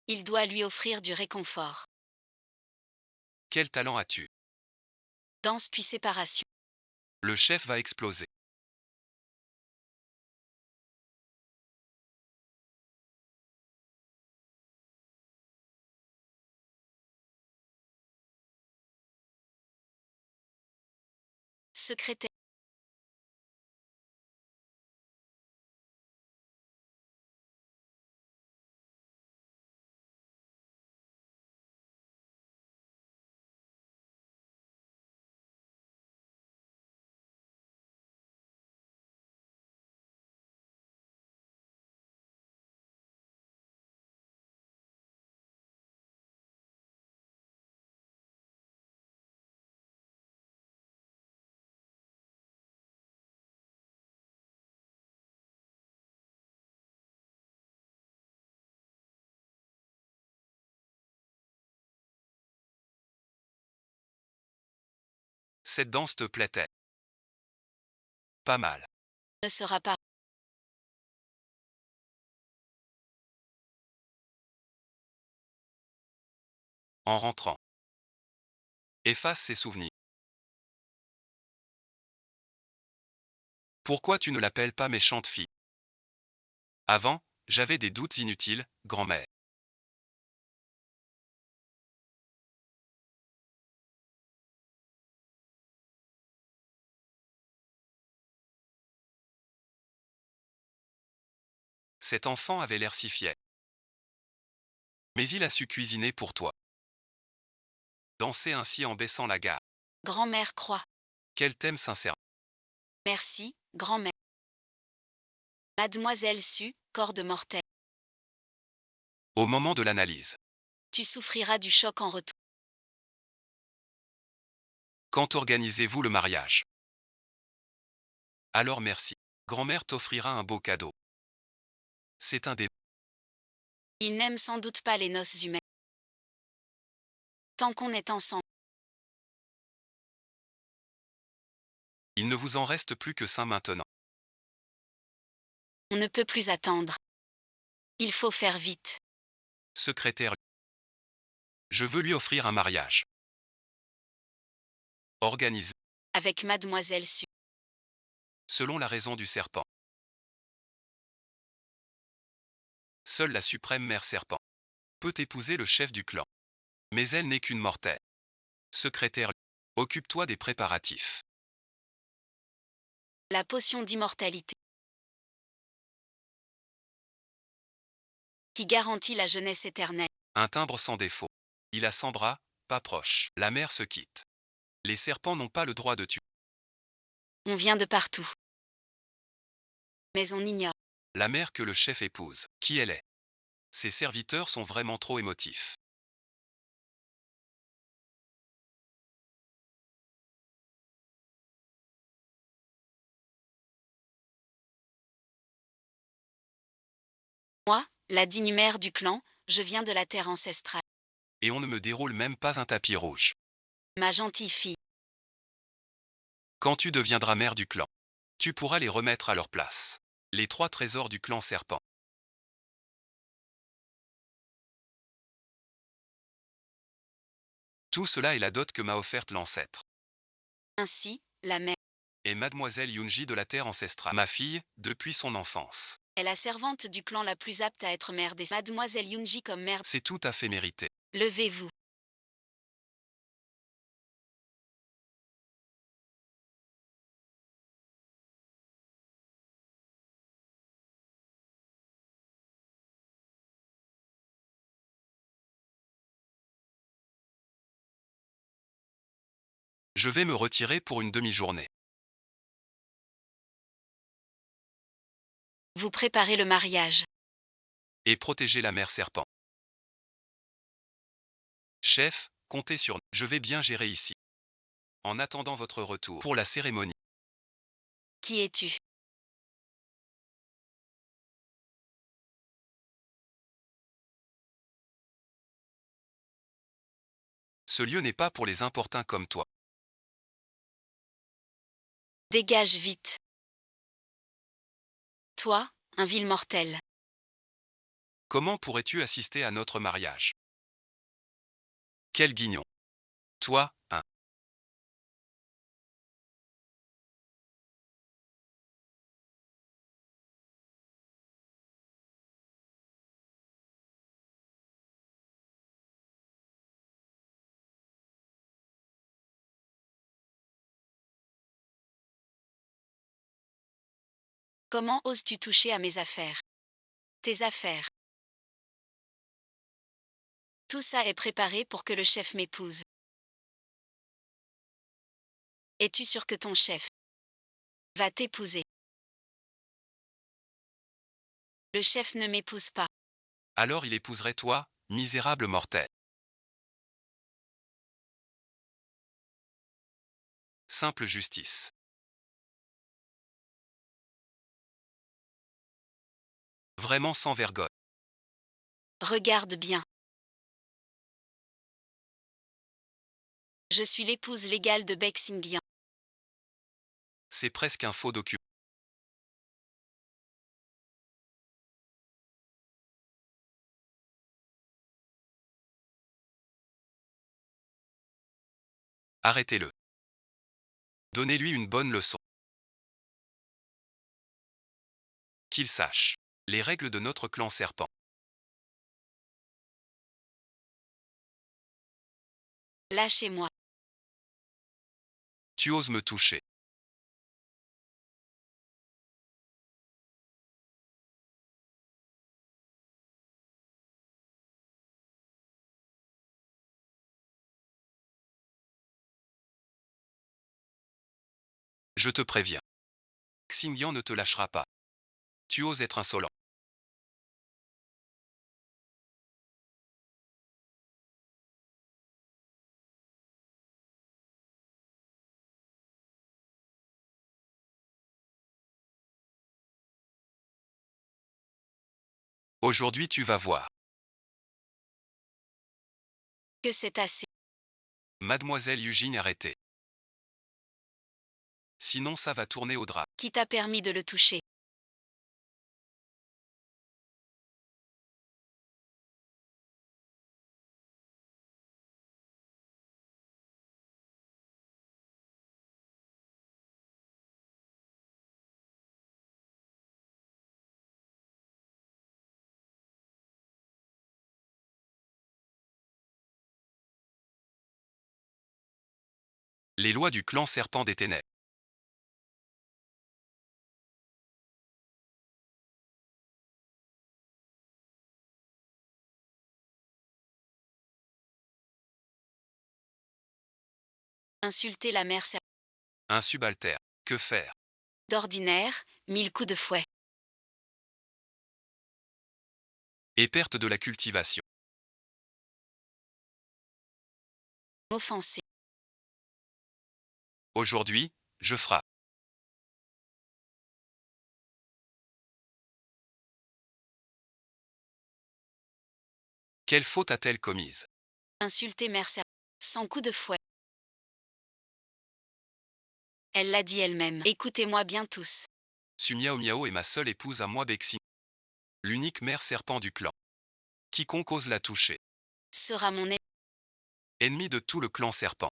il doit lui offrir du réconfort. Quel talent as-tu? Danse puis séparation. Le chef va exploser. Secrétaire. Cette danse te plaît-elle? Pas mal. Ne sera pas. En rentrant. Efface ses souvenirs. Pourquoi tu ne l'appelles pas méchante fille? Avant, j'avais des doutes inutiles, grand-mère. Cet enfant avait l'air si fier. Mais il a su cuisiner pour toi. Danser ainsi en baissant la garde. Grand-mère croit. Quel thème sincère. Merci, grand-mère. Mademoiselle Su, corps de mortel. Au moment de l'analyse. Tu souffriras du choc en retour. Quand organisez-vous le mariage? Alors merci. Grand-mère t'offrira un beau cadeau. C'est un des... Il n'aime sans doute pas les noces humaines. Tant qu'on est ensemble. Il ne vous en reste plus que 5 maintenant. On ne peut plus attendre. Il faut faire vite. Secrétaire. Je veux lui offrir un mariage. Organisé. Avec Mademoiselle Su. Selon la raison du serpent. Seule la suprême mère serpent peut épouser le chef du clan. Mais elle n'est qu'une mortelle. Secrétaire. Occupe-toi des préparatifs. La potion d'immortalité. Qui garantit la jeunesse éternelle. Un timbre sans défaut. Il a 100 bras, pas proche. La mère se quitte. Les serpents n'ont pas le droit de tuer. On vient de partout. Mais on ignore. La mère que le chef épouse, qui elle est. Ses serviteurs sont vraiment trop émotifs. Moi, la digne mère du clan, je viens de la terre ancestrale. Et on ne me déroule même pas un tapis rouge. Ma gentille fille. Quand tu deviendras mère du clan, tu pourras les remettre à leur place. Les 3 trésors du clan serpent. Tout cela est la dot que m'a offerte l'ancêtre. Ainsi, la mère Et mademoiselle Yunji de la terre ancestrale, ma fille, depuis son enfance. est la servante du clan la plus apte à être mère des Mademoiselle Yunji comme mère. C'est tout à fait mérité. Levez-vous. Je vais me retirer pour une demi-journée. Vous préparez le mariage. Et protéger la mère serpent. Chef, comptez sur nous. Je vais bien gérer ici. En attendant votre retour pour la cérémonie. Qui es-tu? Ce lieu n'est pas pour les importuns comme toi. Dégage vite. Toi, un vil mortel. Comment pourrais-tu assister à notre mariage? Quel guignon. Toi, un. Comment oses-tu toucher à mes affaires? Tes affaires. Tout ça est préparé pour que le chef m'épouse. Es-tu sûr que ton chef va t'épouser? Le chef ne m'épouse pas. Alors il épouserait toi, misérable mortel. Simple justice. Vraiment sans vergogne. Regarde bien. Je suis l'épouse légale de Bexingian. C'est presque un faux document. Arrêtez-le. Donnez-lui une bonne leçon. Qu'il sache les règles de notre clan serpent. Lâchez-moi. Tu oses me toucher. Je te préviens. Xingyan ne te lâchera pas. Tu oses être insolent. Aujourd'hui tu vas voir. Que c'est assez. Mademoiselle Eugène arrêtez. Sinon ça va tourner au drap. Qui t'a permis de le toucher? Les lois du clan serpent des ténèbres. Insulter la mère serpent. Un subalterne. Que faire? D'ordinaire, 1000 coups de fouet. Et perte de la cultivation. Offensé. Aujourd'hui, je frappe. Quelle faute a-t-elle commise? Insulter mère serpent. Sans coup de fouet. Elle l'a dit elle-même. Écoutez-moi bien tous. Su Miao Miao est ma seule épouse à moi Bexi. L'unique mère serpent du clan. Quiconque ose la toucher. Sera mon Ennemi de tout le clan serpent.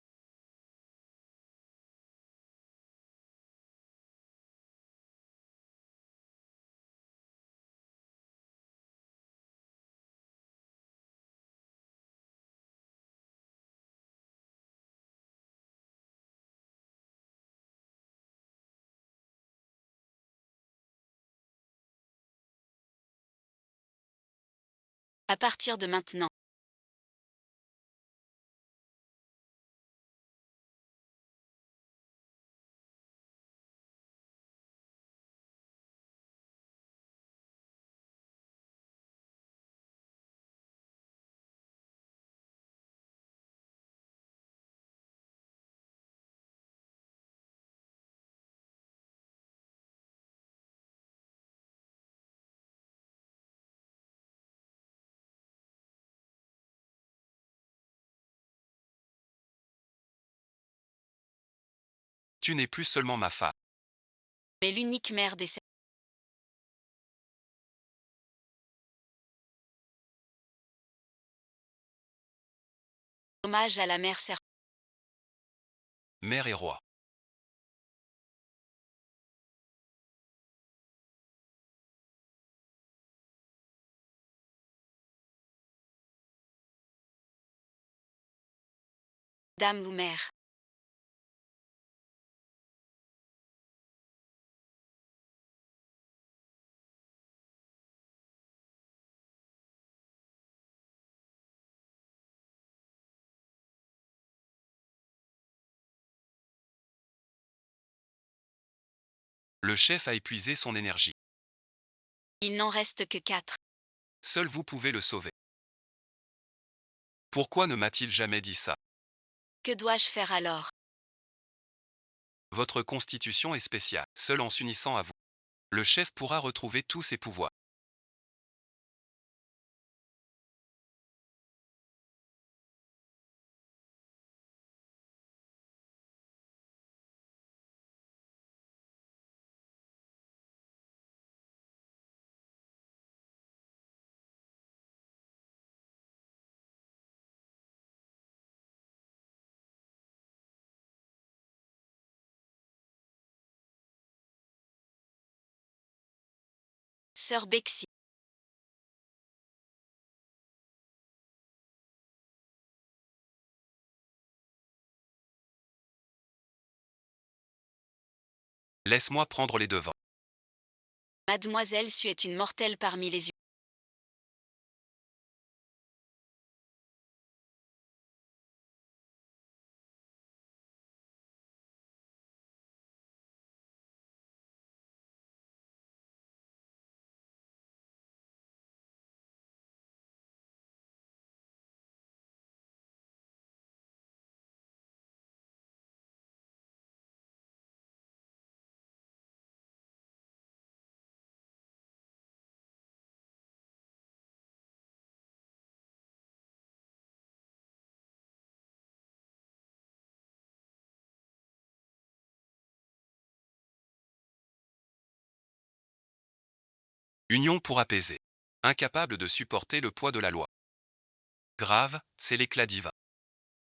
À partir de maintenant. Tu n'es plus seulement ma femme. Mais l'unique mère des serpents. Hommage à la mère serpent. Mère et roi. Dame ou mère. Le chef a épuisé son énergie. Il n'en reste que 4. Seul vous pouvez le sauver. Pourquoi ne m'a-t-il jamais dit ça? Que dois-je faire alors? Votre constitution est spéciale. Seul en s'unissant à vous, le chef pourra retrouver tous ses pouvoirs. Sœur Bexi. Laisse-moi prendre les devants. Mademoiselle Su est une mortelle parmi les humains. Union pour apaiser. Incapable de supporter le poids de la loi. Grave, c'est l'éclat divin.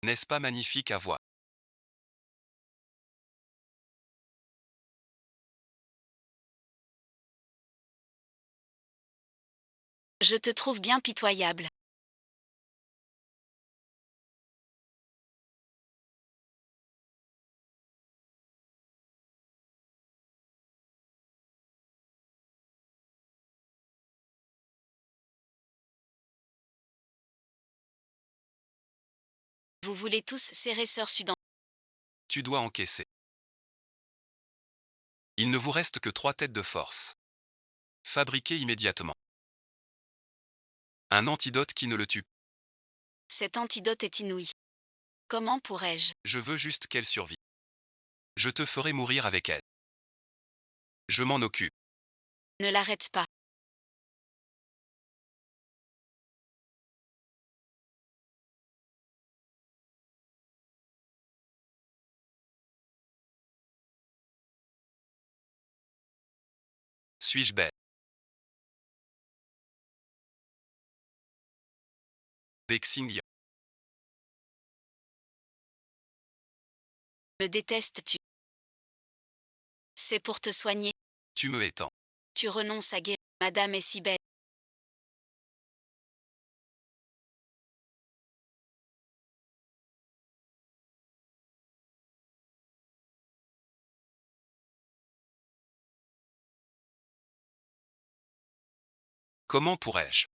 N'est-ce pas magnifique à voir? Je te trouve bien pitoyable. Vous voulez tous serrer Sœur Su dans. Tu dois encaisser. Il ne vous reste que 3 têtes de force. Fabriquez immédiatement. Un antidote qui ne le tue. Cet antidote est inouï. Comment pourrais-je? Je veux juste qu'elle survive. Je te ferai mourir avec elle. Je m'en occupe. Ne l'arrête pas. Suis-je belle? Bexing. Me détestes-tu? C'est pour te soigner. Tu me étends. Tu renonces à guérir. Madame est si belle. Comment pourrais-je?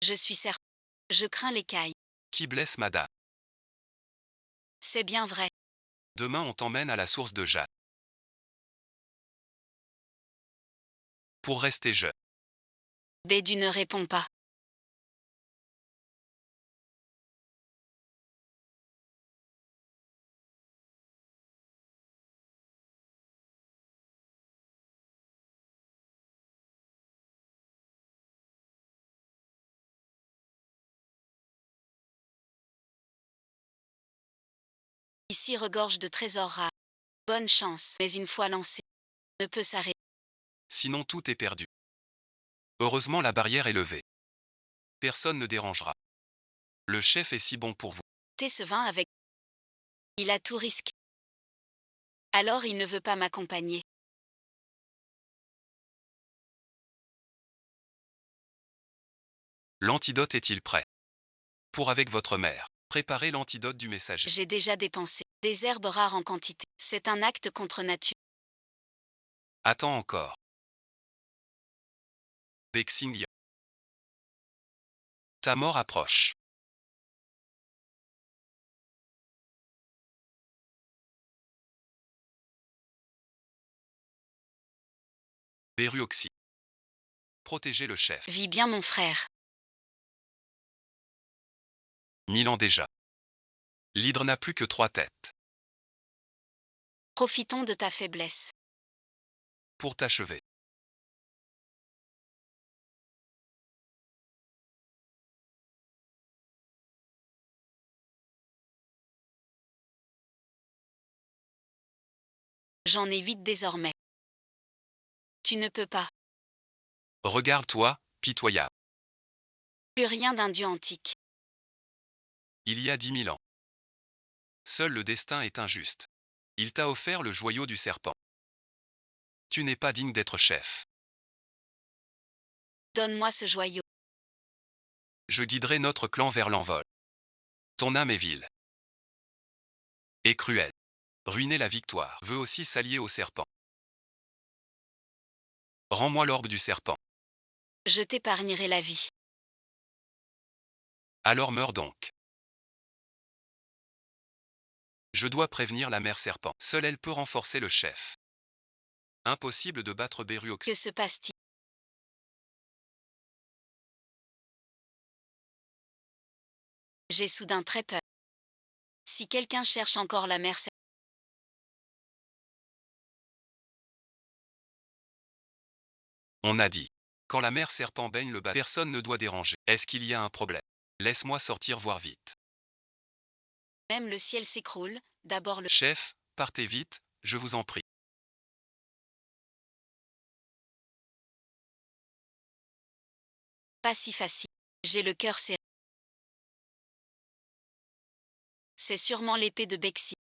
Je suis certain. Je crains l'écaille. Qui blesse madame? C'est bien vrai. Demain on t'emmène à la source de Jade. Pour rester jeune. Bédu ne répond pas. Ici regorge de trésors rares. Bonne chance, mais une fois lancé, ne peut s'arrêter. Sinon tout est perdu. Heureusement la barrière est levée. Personne ne dérangera. Le chef est si bon pour vous. Ce vin avec. Il a tout risqué. Alors il ne veut pas m'accompagner. L'antidote est-il prêt? Pour avec votre mère, préparez l'antidote du messager. J'ai déjà dépensé des herbes rares en quantité. C'est un acte contre nature. Attends encore. Bexing. Ta mort approche. Beruoxy. Protégez le chef. Vis bien mon frère. 1000 ans déjà. L'hydre n'a plus que 3 têtes. Profitons de ta faiblesse. Pour t'achever. J'en ai 8 désormais. Tu ne peux pas. Regarde-toi, pitoyable. Plus rien d'un dieu antique. Il y a 10 000 ans. Seul le destin est injuste. Il t'a offert le joyau du serpent. Tu n'es pas digne d'être chef. Donne-moi ce joyau. Je guiderai notre clan vers l'envol. Ton âme est vile. Et cruelle. Ruiner la victoire veut aussi s'allier au serpent. Rends-moi l'orbe du serpent. Je t'épargnerai la vie. Alors meurs donc. Je dois prévenir la mère serpent. Seule elle peut renforcer le chef. Impossible de battre Beruoxy. Que se passe-t-il? J'ai soudain très peur. Si quelqu'un cherche encore la mère, On a dit. Quand la mère serpent baigne le bas, personne ne doit déranger. Est-ce qu'il y a un problème? Laisse-moi sortir voir vite. même le ciel s'écroule, d'abord le... Chef, partez vite, je vous en prie. Pas si facile. J'ai le cœur serré. C'est sûrement l'épée de Bexy.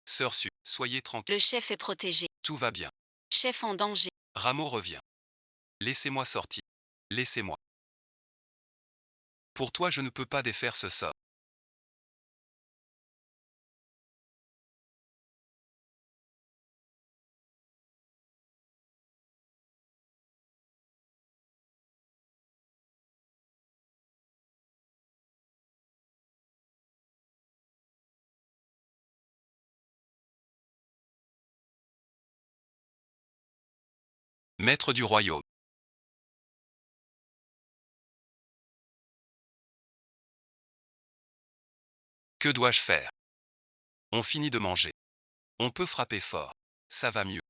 Sœur Su, soyez tranquille. Le chef est protégé. Tout va bien. Chef en danger. Rameau revient. Laissez-moi sortir. Laissez-moi. Pour toi je ne peux pas défaire ce sort. Maître du royaume. Que dois-je faire? On finit de manger. On peut frapper fort. Ça va mieux.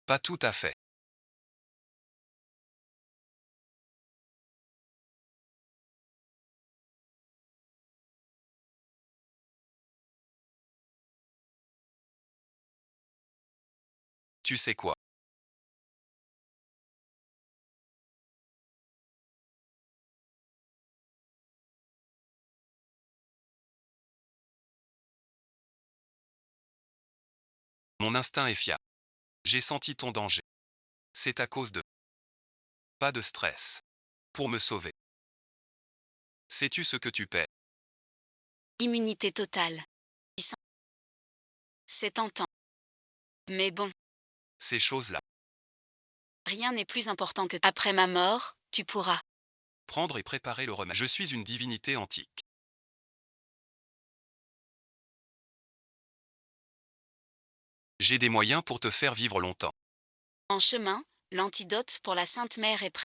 Pas tout à fait. Tu sais quoi? Mon instinct est fiable. J'ai senti ton danger. C'est à cause de... Pas de stress. Pour me sauver. Sais-tu ce que tu paies? Immunité totale. C'est tentant. Mais bon, Ces choses-là. rien n'est plus important que après ma mort, tu pourras. Prendre et préparer le remède. Je suis une divinité antique. J'ai des moyens pour te faire vivre longtemps. En chemin, l'antidote pour la Sainte Mère est prêt.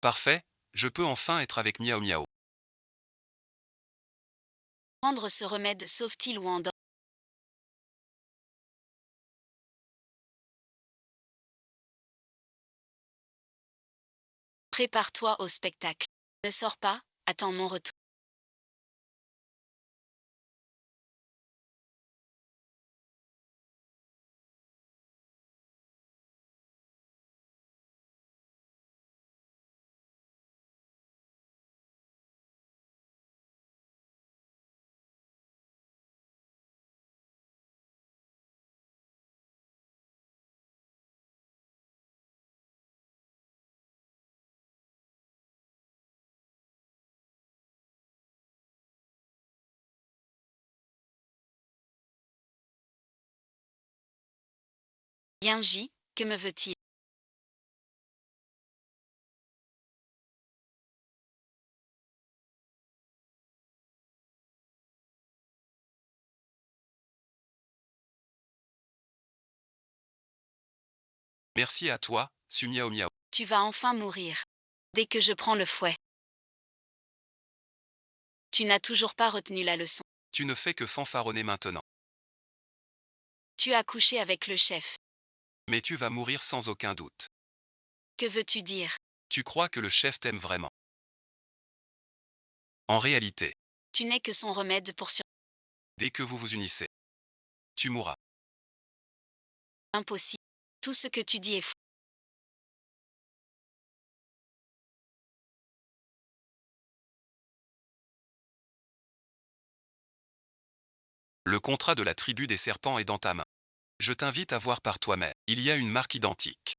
Parfait, je peux enfin être avec Miao Miao. Prendre ce remède sauve-t-il ou endort? Prépare-toi au spectacle. Ne sors pas, attends mon retour. Bien J, que me veut-il? Merci à toi, Su Miao Miao. Tu vas enfin mourir. Dès que je prends le fouet. Tu n'as toujours pas retenu la leçon. Tu ne fais que fanfaronner maintenant. Tu as couché avec le chef. Mais tu vas mourir sans aucun doute. Que veux-tu dire? Tu crois que le chef t'aime vraiment. En réalité, Tu n'es que son remède pour sur... dès que vous vous unissez, tu mourras. Impossible. Tout ce que tu dis est fou. Le contrat de la tribu des serpents est dans ta main. Je t'invite à voir par toi-même. Il y a une marque identique.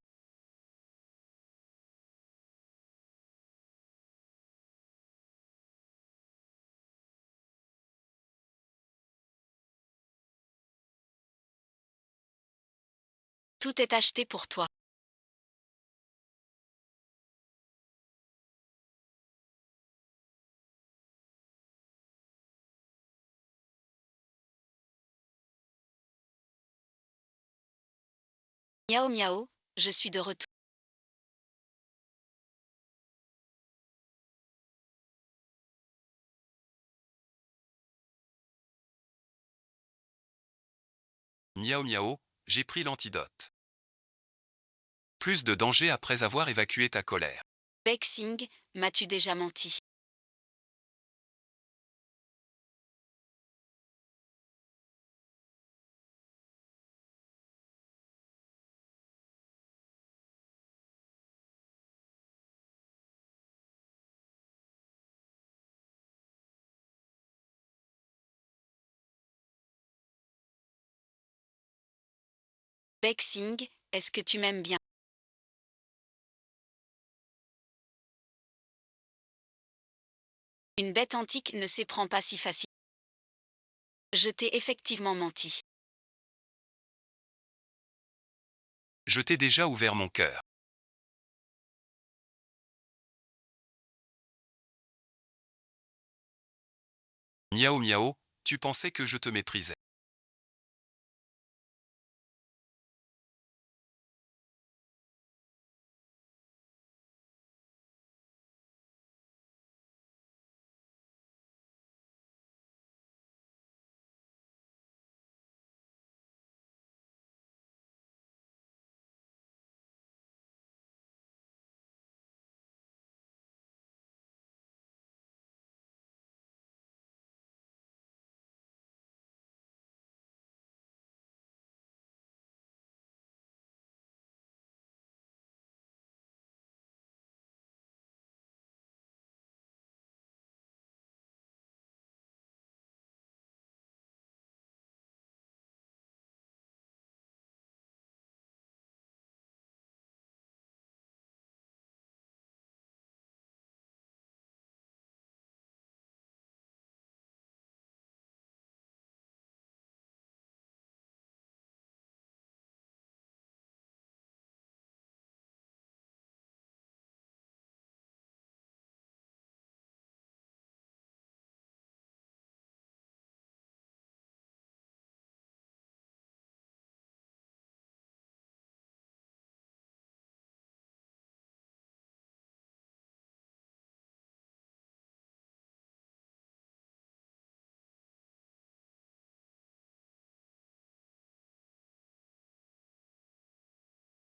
Tout est acheté pour toi. Miao miao, je suis de retour. Miao Miao, j'ai pris l'antidote. Plus de danger après avoir évacué ta colère. Bexing, m'as-tu déjà menti? Bexing, est-ce que tu m'aimes bien? Une bête antique ne s'éprend pas si facile. Je t'ai effectivement menti. Je t'ai déjà ouvert mon cœur. Miao Miao, tu pensais que je te méprisais.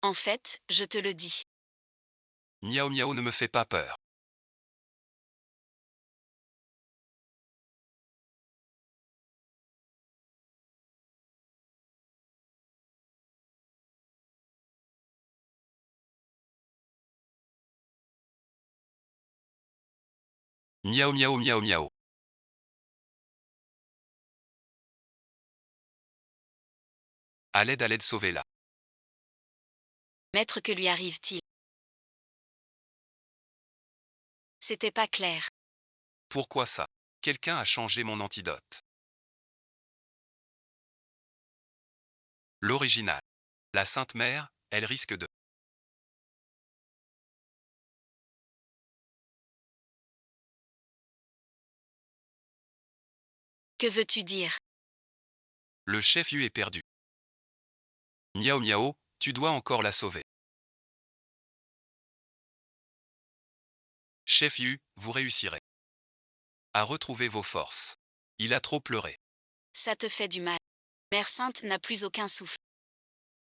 En fait, je te le dis. Miaou miaou ne me fait pas peur. Miaou miaou miaou miaou. À l'aide, sauvez-la. Maître, que lui arrive-t-il? C'était pas clair. Pourquoi ça? Quelqu'un a changé mon antidote. L'original. La Sainte Mère, elle risque de... Que veux-tu dire? Le chef Yu est perdu. Miaou miaou, tu dois encore la sauver. Chef Yu, vous réussirez à retrouver vos forces. Il a trop pleuré. Ça te fait du mal. Mère Sainte n'a plus aucun souffle.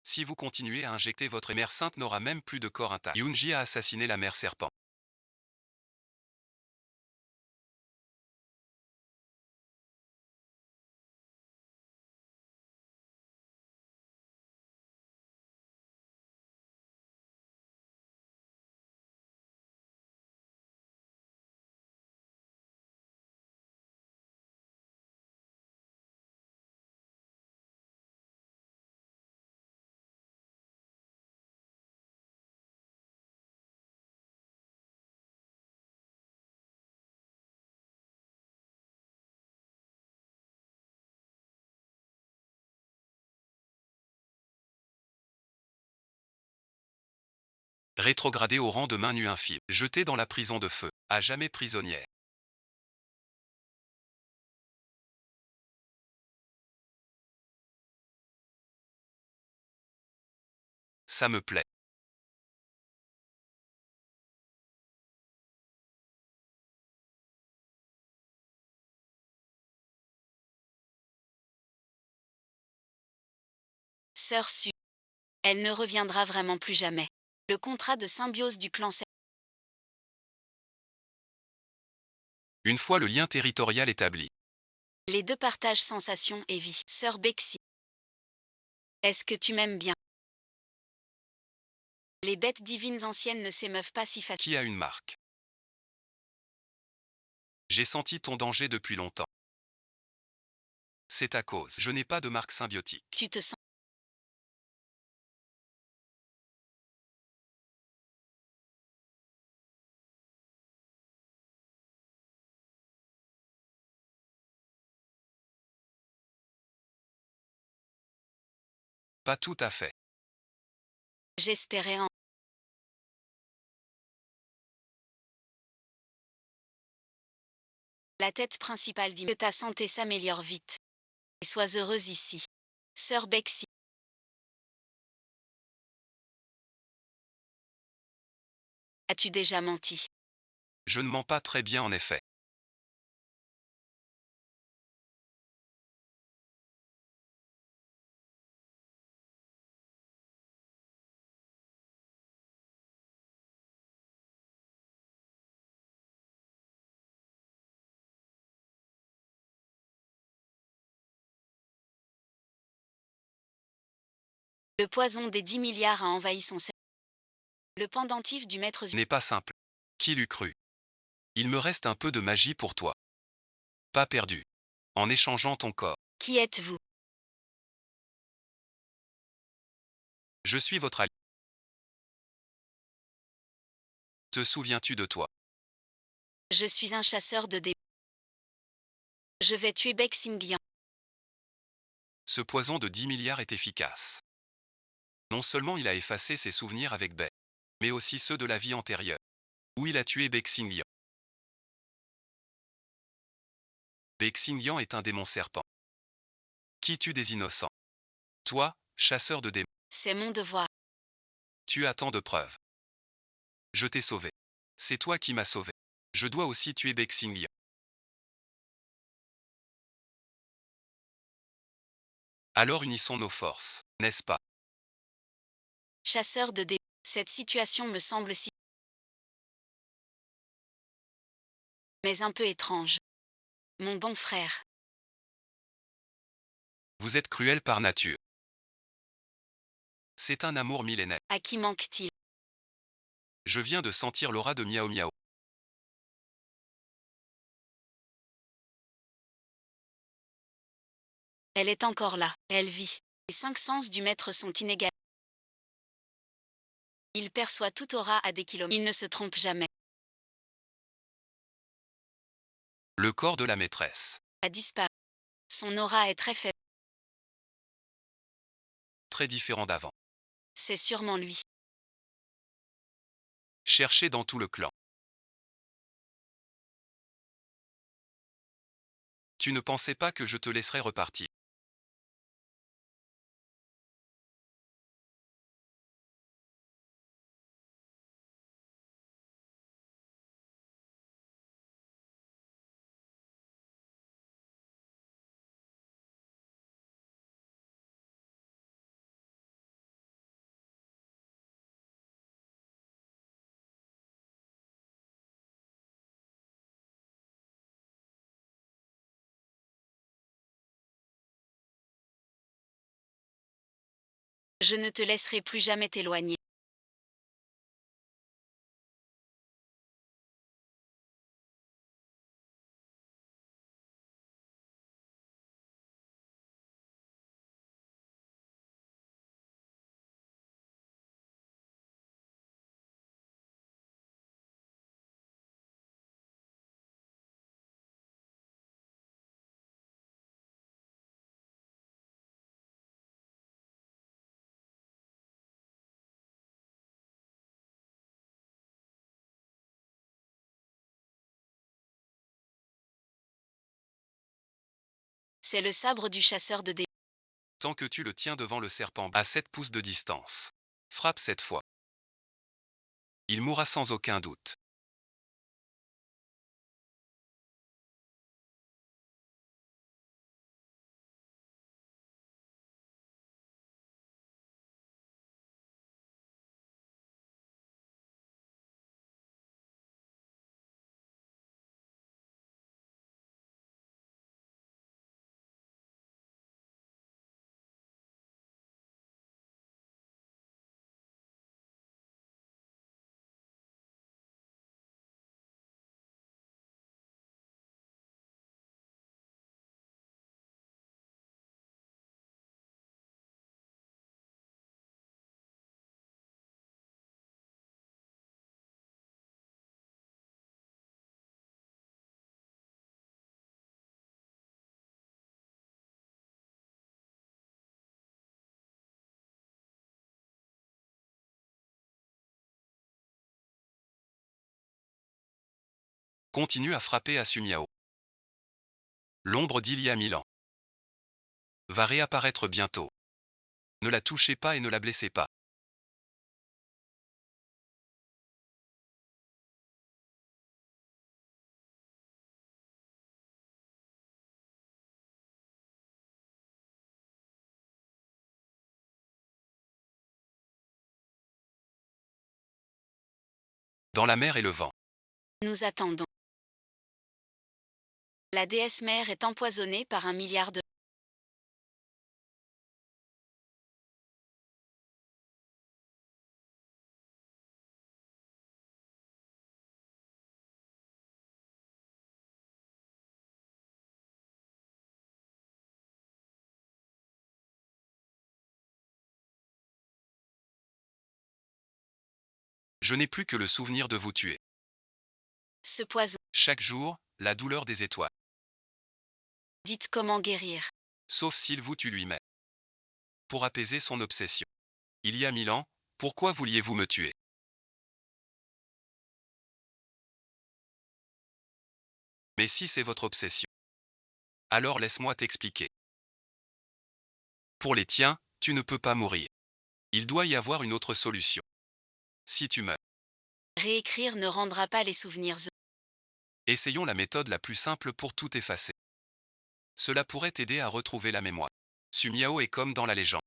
Si vous continuez à injecter votre mère sainte n'aura même plus de corps intact. Yunji a assassiné la mère serpent. Rétrogradé au rang de main nue infime, jeté dans la prison de feu, à jamais prisonnière. Ça me plaît. Sœur Su. Elle ne reviendra vraiment plus jamais. Le contrat de symbiose du clan s'est... Une fois le lien territorial établi, Les deux partagent sensation et vie. Sœur Bexy. Est-ce que tu m'aimes bien? Les bêtes divines anciennes ne s'émeuvent pas si facilement. qui a une marque? J'ai senti ton danger depuis longtemps. C'est à cause. Je n'ai pas de marque symbiotique. Tu te sens... Pas tout à fait. J'espérais en... La tête principale dit que ta santé s'améliore vite. Et sois heureuse ici. Sœur Bexy. As-tu déjà menti? Je ne mens pas très bien en effet. Le poison des 10 milliards a envahi son cerveau. Le pendentif du maître N'est pas simple. Qui l'eût cru? Il me reste un peu de magie pour toi. Pas perdu. En échangeant ton corps. Qui êtes-vous? Je suis votre allié. Te souviens-tu de toi? Je suis un chasseur de démons. Je vais tuer Bexingian. Ce poison de 10 milliards est efficace. Non seulement il a effacé ses souvenirs avec Bei, mais aussi ceux de la vie antérieure, où il a tué Bexingian. Bexingian est un démon serpent. Qui tue des innocents? Toi, chasseur de démons, C'est mon devoir. tu as tant de preuves. Je t'ai sauvé. C'est toi qui m'as sauvé. Je dois aussi tuer Bexingian. Alors unissons nos forces, n'est-ce pas? Chasseur de démons. Cette situation me semble si... mais un peu étrange. Mon bon frère. Vous êtes cruel par nature. C'est un amour millénaire. À qui manque-t-il? Je viens de sentir l'aura de Miao Miao. Elle est encore là. Elle vit. Les 5 sens du maître sont inégaux. Il perçoit toute aura à des kilomètres. Il ne se trompe jamais. Le corps de la maîtresse. A disparu. Son aura est très faible. Très différent d'avant. C'est sûrement lui. Cherchez dans tout le clan. Tu ne pensais pas que je te laisserais repartir. Je ne te laisserai plus jamais t'éloigner. C'est le sabre du chasseur de démons. Tant que tu le tiens devant le serpent à 7 pouces de distance. Frappe cette fois. Il mourra sans aucun doute. Continue à frapper à Sumiao. L'ombre d'il y a 1000 ans va réapparaître bientôt. Ne la touchez pas et ne la blessez pas. Dans la mer et le vent. Nous attendons. La déesse mère est empoisonnée par 1 milliard de... Je n'ai plus que le souvenir de vous tuer. Ce poison. Chaque jour, la douleur des étoiles. Dites comment guérir. Sauf s'il vous tue lui-même. Pour apaiser son obsession. Il y a 1000 ans, pourquoi vouliez-vous me tuer? Mais si c'est votre obsession, alors laisse-moi t'expliquer. Pour les tiens, tu ne peux pas mourir. Il doit y avoir une autre solution. Si tu meurs, Réécrire ne rendra pas les souvenirs. essayons la méthode la plus simple pour tout effacer. Cela pourrait t'aider à retrouver la mémoire. Sumiao est comme dans la légende.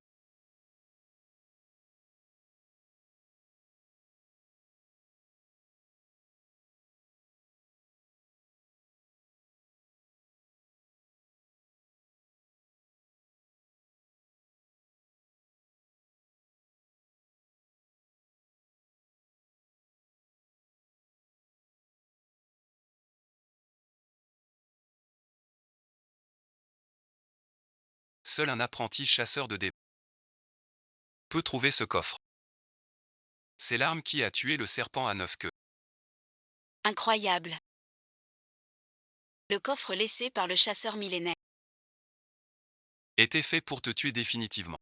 Seul un apprenti chasseur de démons peut trouver ce coffre. C'est l'arme qui a tué le serpent à 9 queues. Incroyable. Le coffre laissé par le chasseur millénaire Était fait pour te tuer définitivement.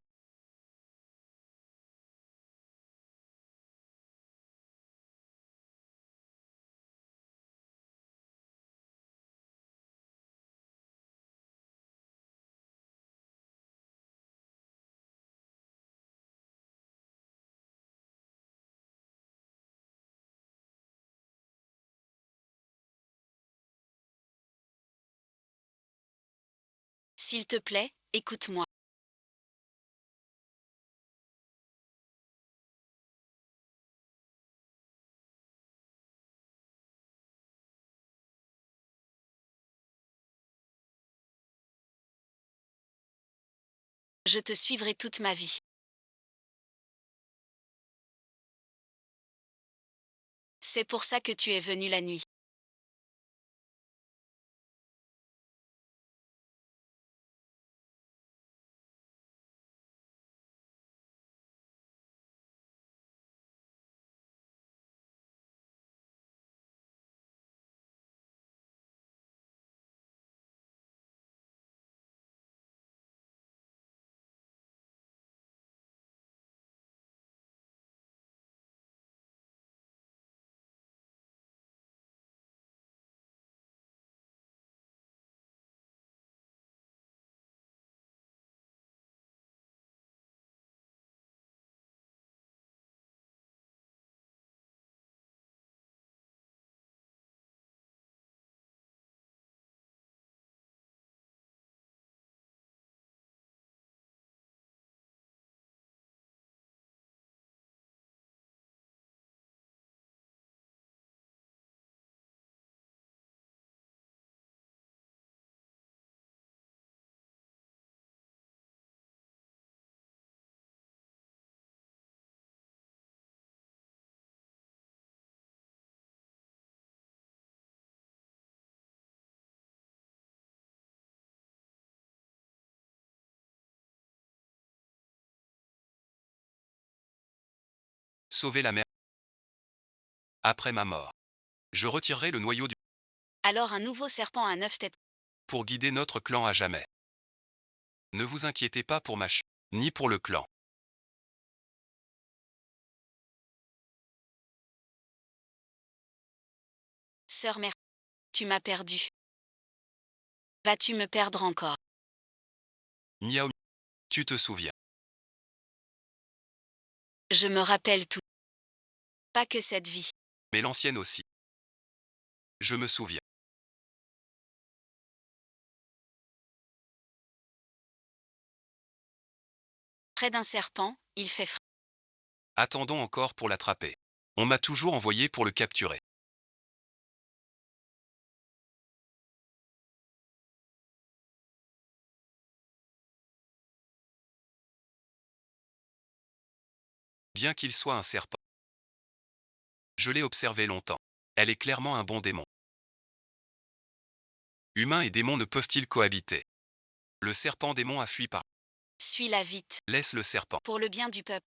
S'il te plaît, écoute-moi. Je te suivrai toute ma vie. C'est pour ça que tu es venu la nuit. Sauver la mer. Après ma mort, je retirerai le noyau du Alors un nouveau serpent à 9 têtes. pour guider notre clan à jamais. Ne vous inquiétez pas pour ma chute, ni pour le clan. Sœur mère, tu m'as perdu. Vas-tu me perdre encore? Miaou. Tu te souviens. Je me rappelle tout. Pas que cette vie. Mais l'ancienne aussi. Je me souviens. Près d'un serpent, il fait frais. Attendons encore pour l'attraper. On m'a toujours envoyé pour le capturer. Bien qu'il soit un serpent. Je l'ai observé longtemps. Elle est clairement un bon démon. Humains et démons ne peuvent-ils cohabiter? Le serpent démon a fui par. Suis-la vite. Laisse le serpent. Pour le bien du peuple.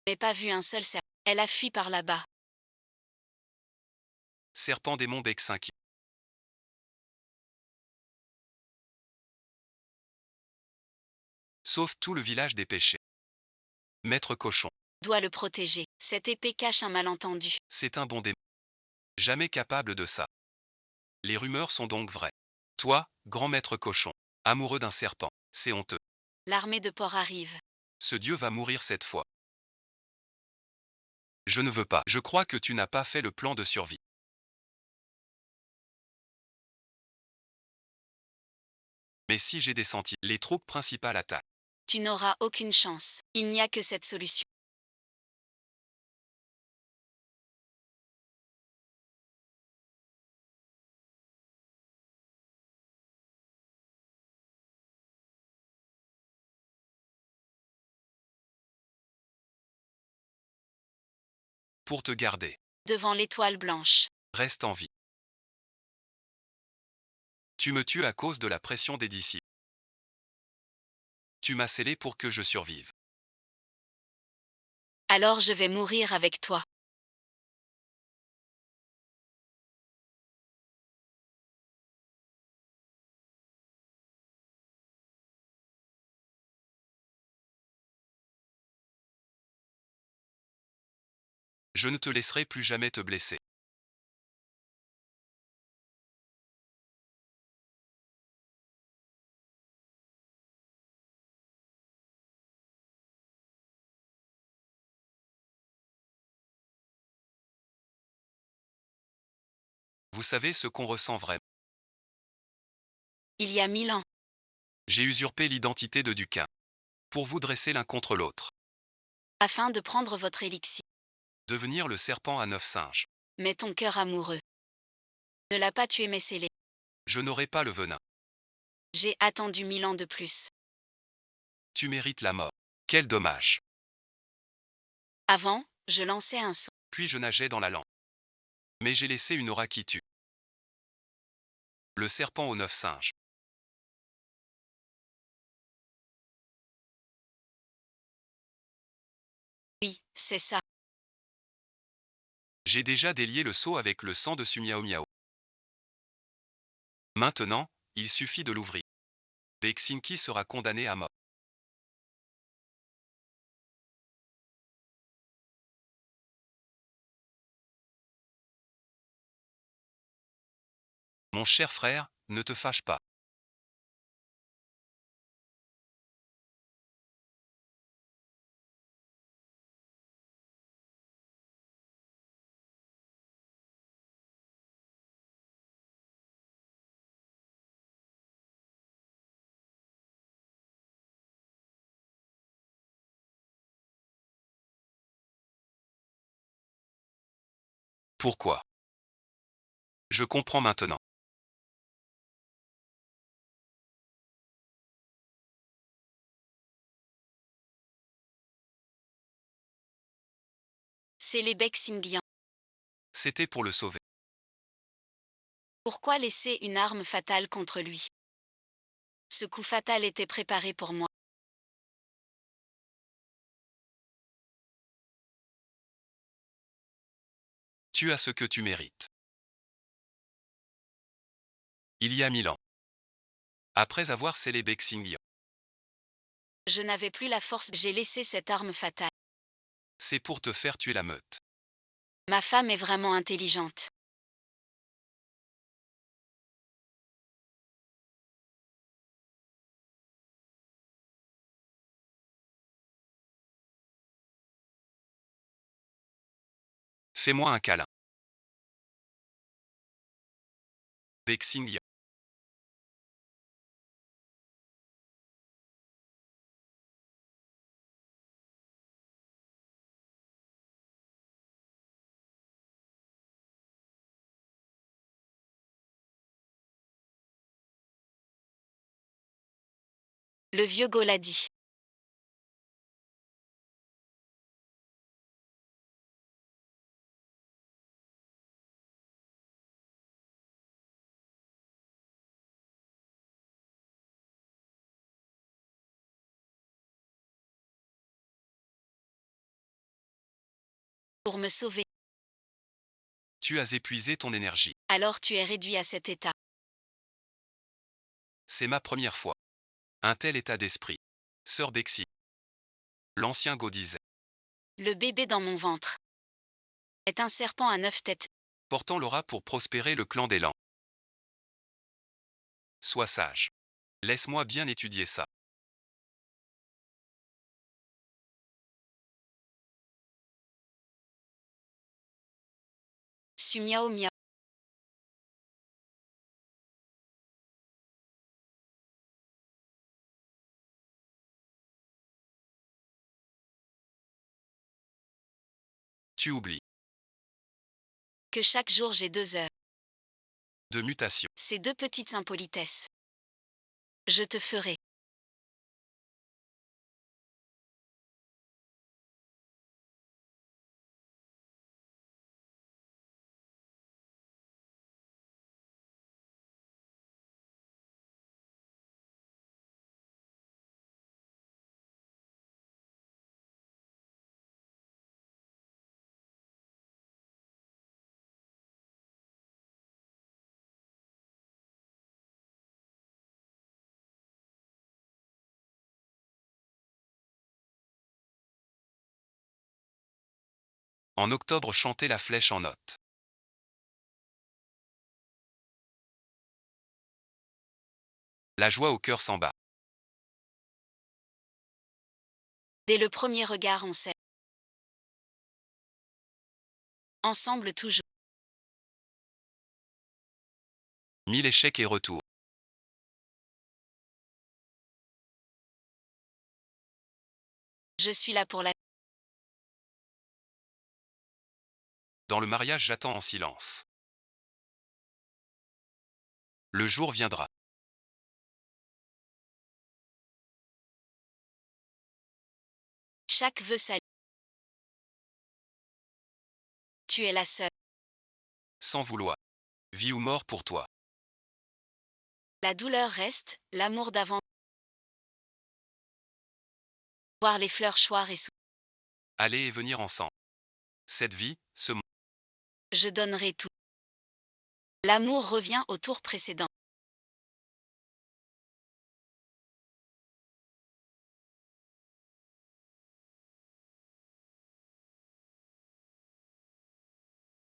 Mais pas vu un seul serpent. Elle a fui par là-bas. Serpent démon bec 5. Sauve tout le village des péchés. Maître cochon. Doit le protéger. Cette épée cache un malentendu. C'est un bon démon. Jamais capable de ça. Les rumeurs sont donc vraies. Toi, grand maître cochon, amoureux d'un serpent, c'est honteux. L'armée de porc arrive. Ce dieu va mourir cette fois. Je ne veux pas. Je crois que tu n'as pas fait le plan de survie. Mais si j'ai des sentinelles, les troupes principales attaquent. Tu n'auras aucune chance. Il n'y a que cette solution. Pour te garder. devant l'étoile blanche. Reste en vie. Tu me tues à cause de la pression des disciples. Tu m'as scellé pour que je survive. Alors je vais mourir avec toi. Je ne te laisserai plus jamais te blesser. Vous savez ce qu'on ressent vraiment. Il y a 1000 ans. J'ai usurpé l'identité de Duquin. Pour vous dresser l'un contre l'autre. Afin de prendre votre élixir. Devenir le serpent à 9 singes. Mais ton cœur amoureux ne l'a pas tué mais scellé. Je n'aurai pas le venin. J'ai attendu 1000 ans de plus. Tu mérites la mort. Quel dommage. Avant, je lançais un saut. Puis je nageais dans la lampe. Mais j'ai laissé une aura qui tue. Le serpent aux 9 singes. Oui, c'est ça. J'ai déjà délié le seau avec le sang de ce miao miao. Maintenant, il suffit de l'ouvrir. Beksinki sera condamné à mort. Mon cher frère, ne te fâche pas. Pourquoi? Je comprends maintenant. C'est les Beksingian. C'était pour le sauver. Pourquoi laisser une arme fatale contre lui? Ce coup fatal était préparé pour moi. Tu as ce que tu mérites. Il y a 1000 ans. Après avoir scellé Beksingian. Je n'avais plus la force, j'ai laissé cette arme fatale. C'est pour te faire tuer la meute. Ma femme est vraiment intelligente. Fais-moi un câlin. Beksingian. Le vieux Goladi. Pour me sauver. Tu as épuisé ton énergie. Alors tu es réduit à cet état. C'est ma première fois. Un tel état d'esprit. Sœur Bexi. L'ancien Go disait. Le bébé dans mon ventre est un serpent à 9 têtes. Portant l'aura pour prospérer le clan des Lans. Sois sage. Laisse-moi bien étudier ça. Su miao miao. Tu oublies. Que chaque jour j'ai 2 heures. De mutation. Ces 2 petites impolitesses. Je te ferai. En octobre, chantez la flèche en note. La joie au cœur s'en bat. Dès le premier regard on s'aime. Ensemble toujours. 1000 échecs et retours. Je suis là pour la... Dans le mariage, j'attends en silence. Le jour viendra. Chaque vœu s'allie. Tu es la seule. Sans vouloir. Vie ou mort pour toi. La douleur reste, l'amour d'avant. Voir les fleurs choir et sous. Aller et venir ensemble. Cette vie, ce monde. Je donnerai tout. L'amour revient au tour précédent.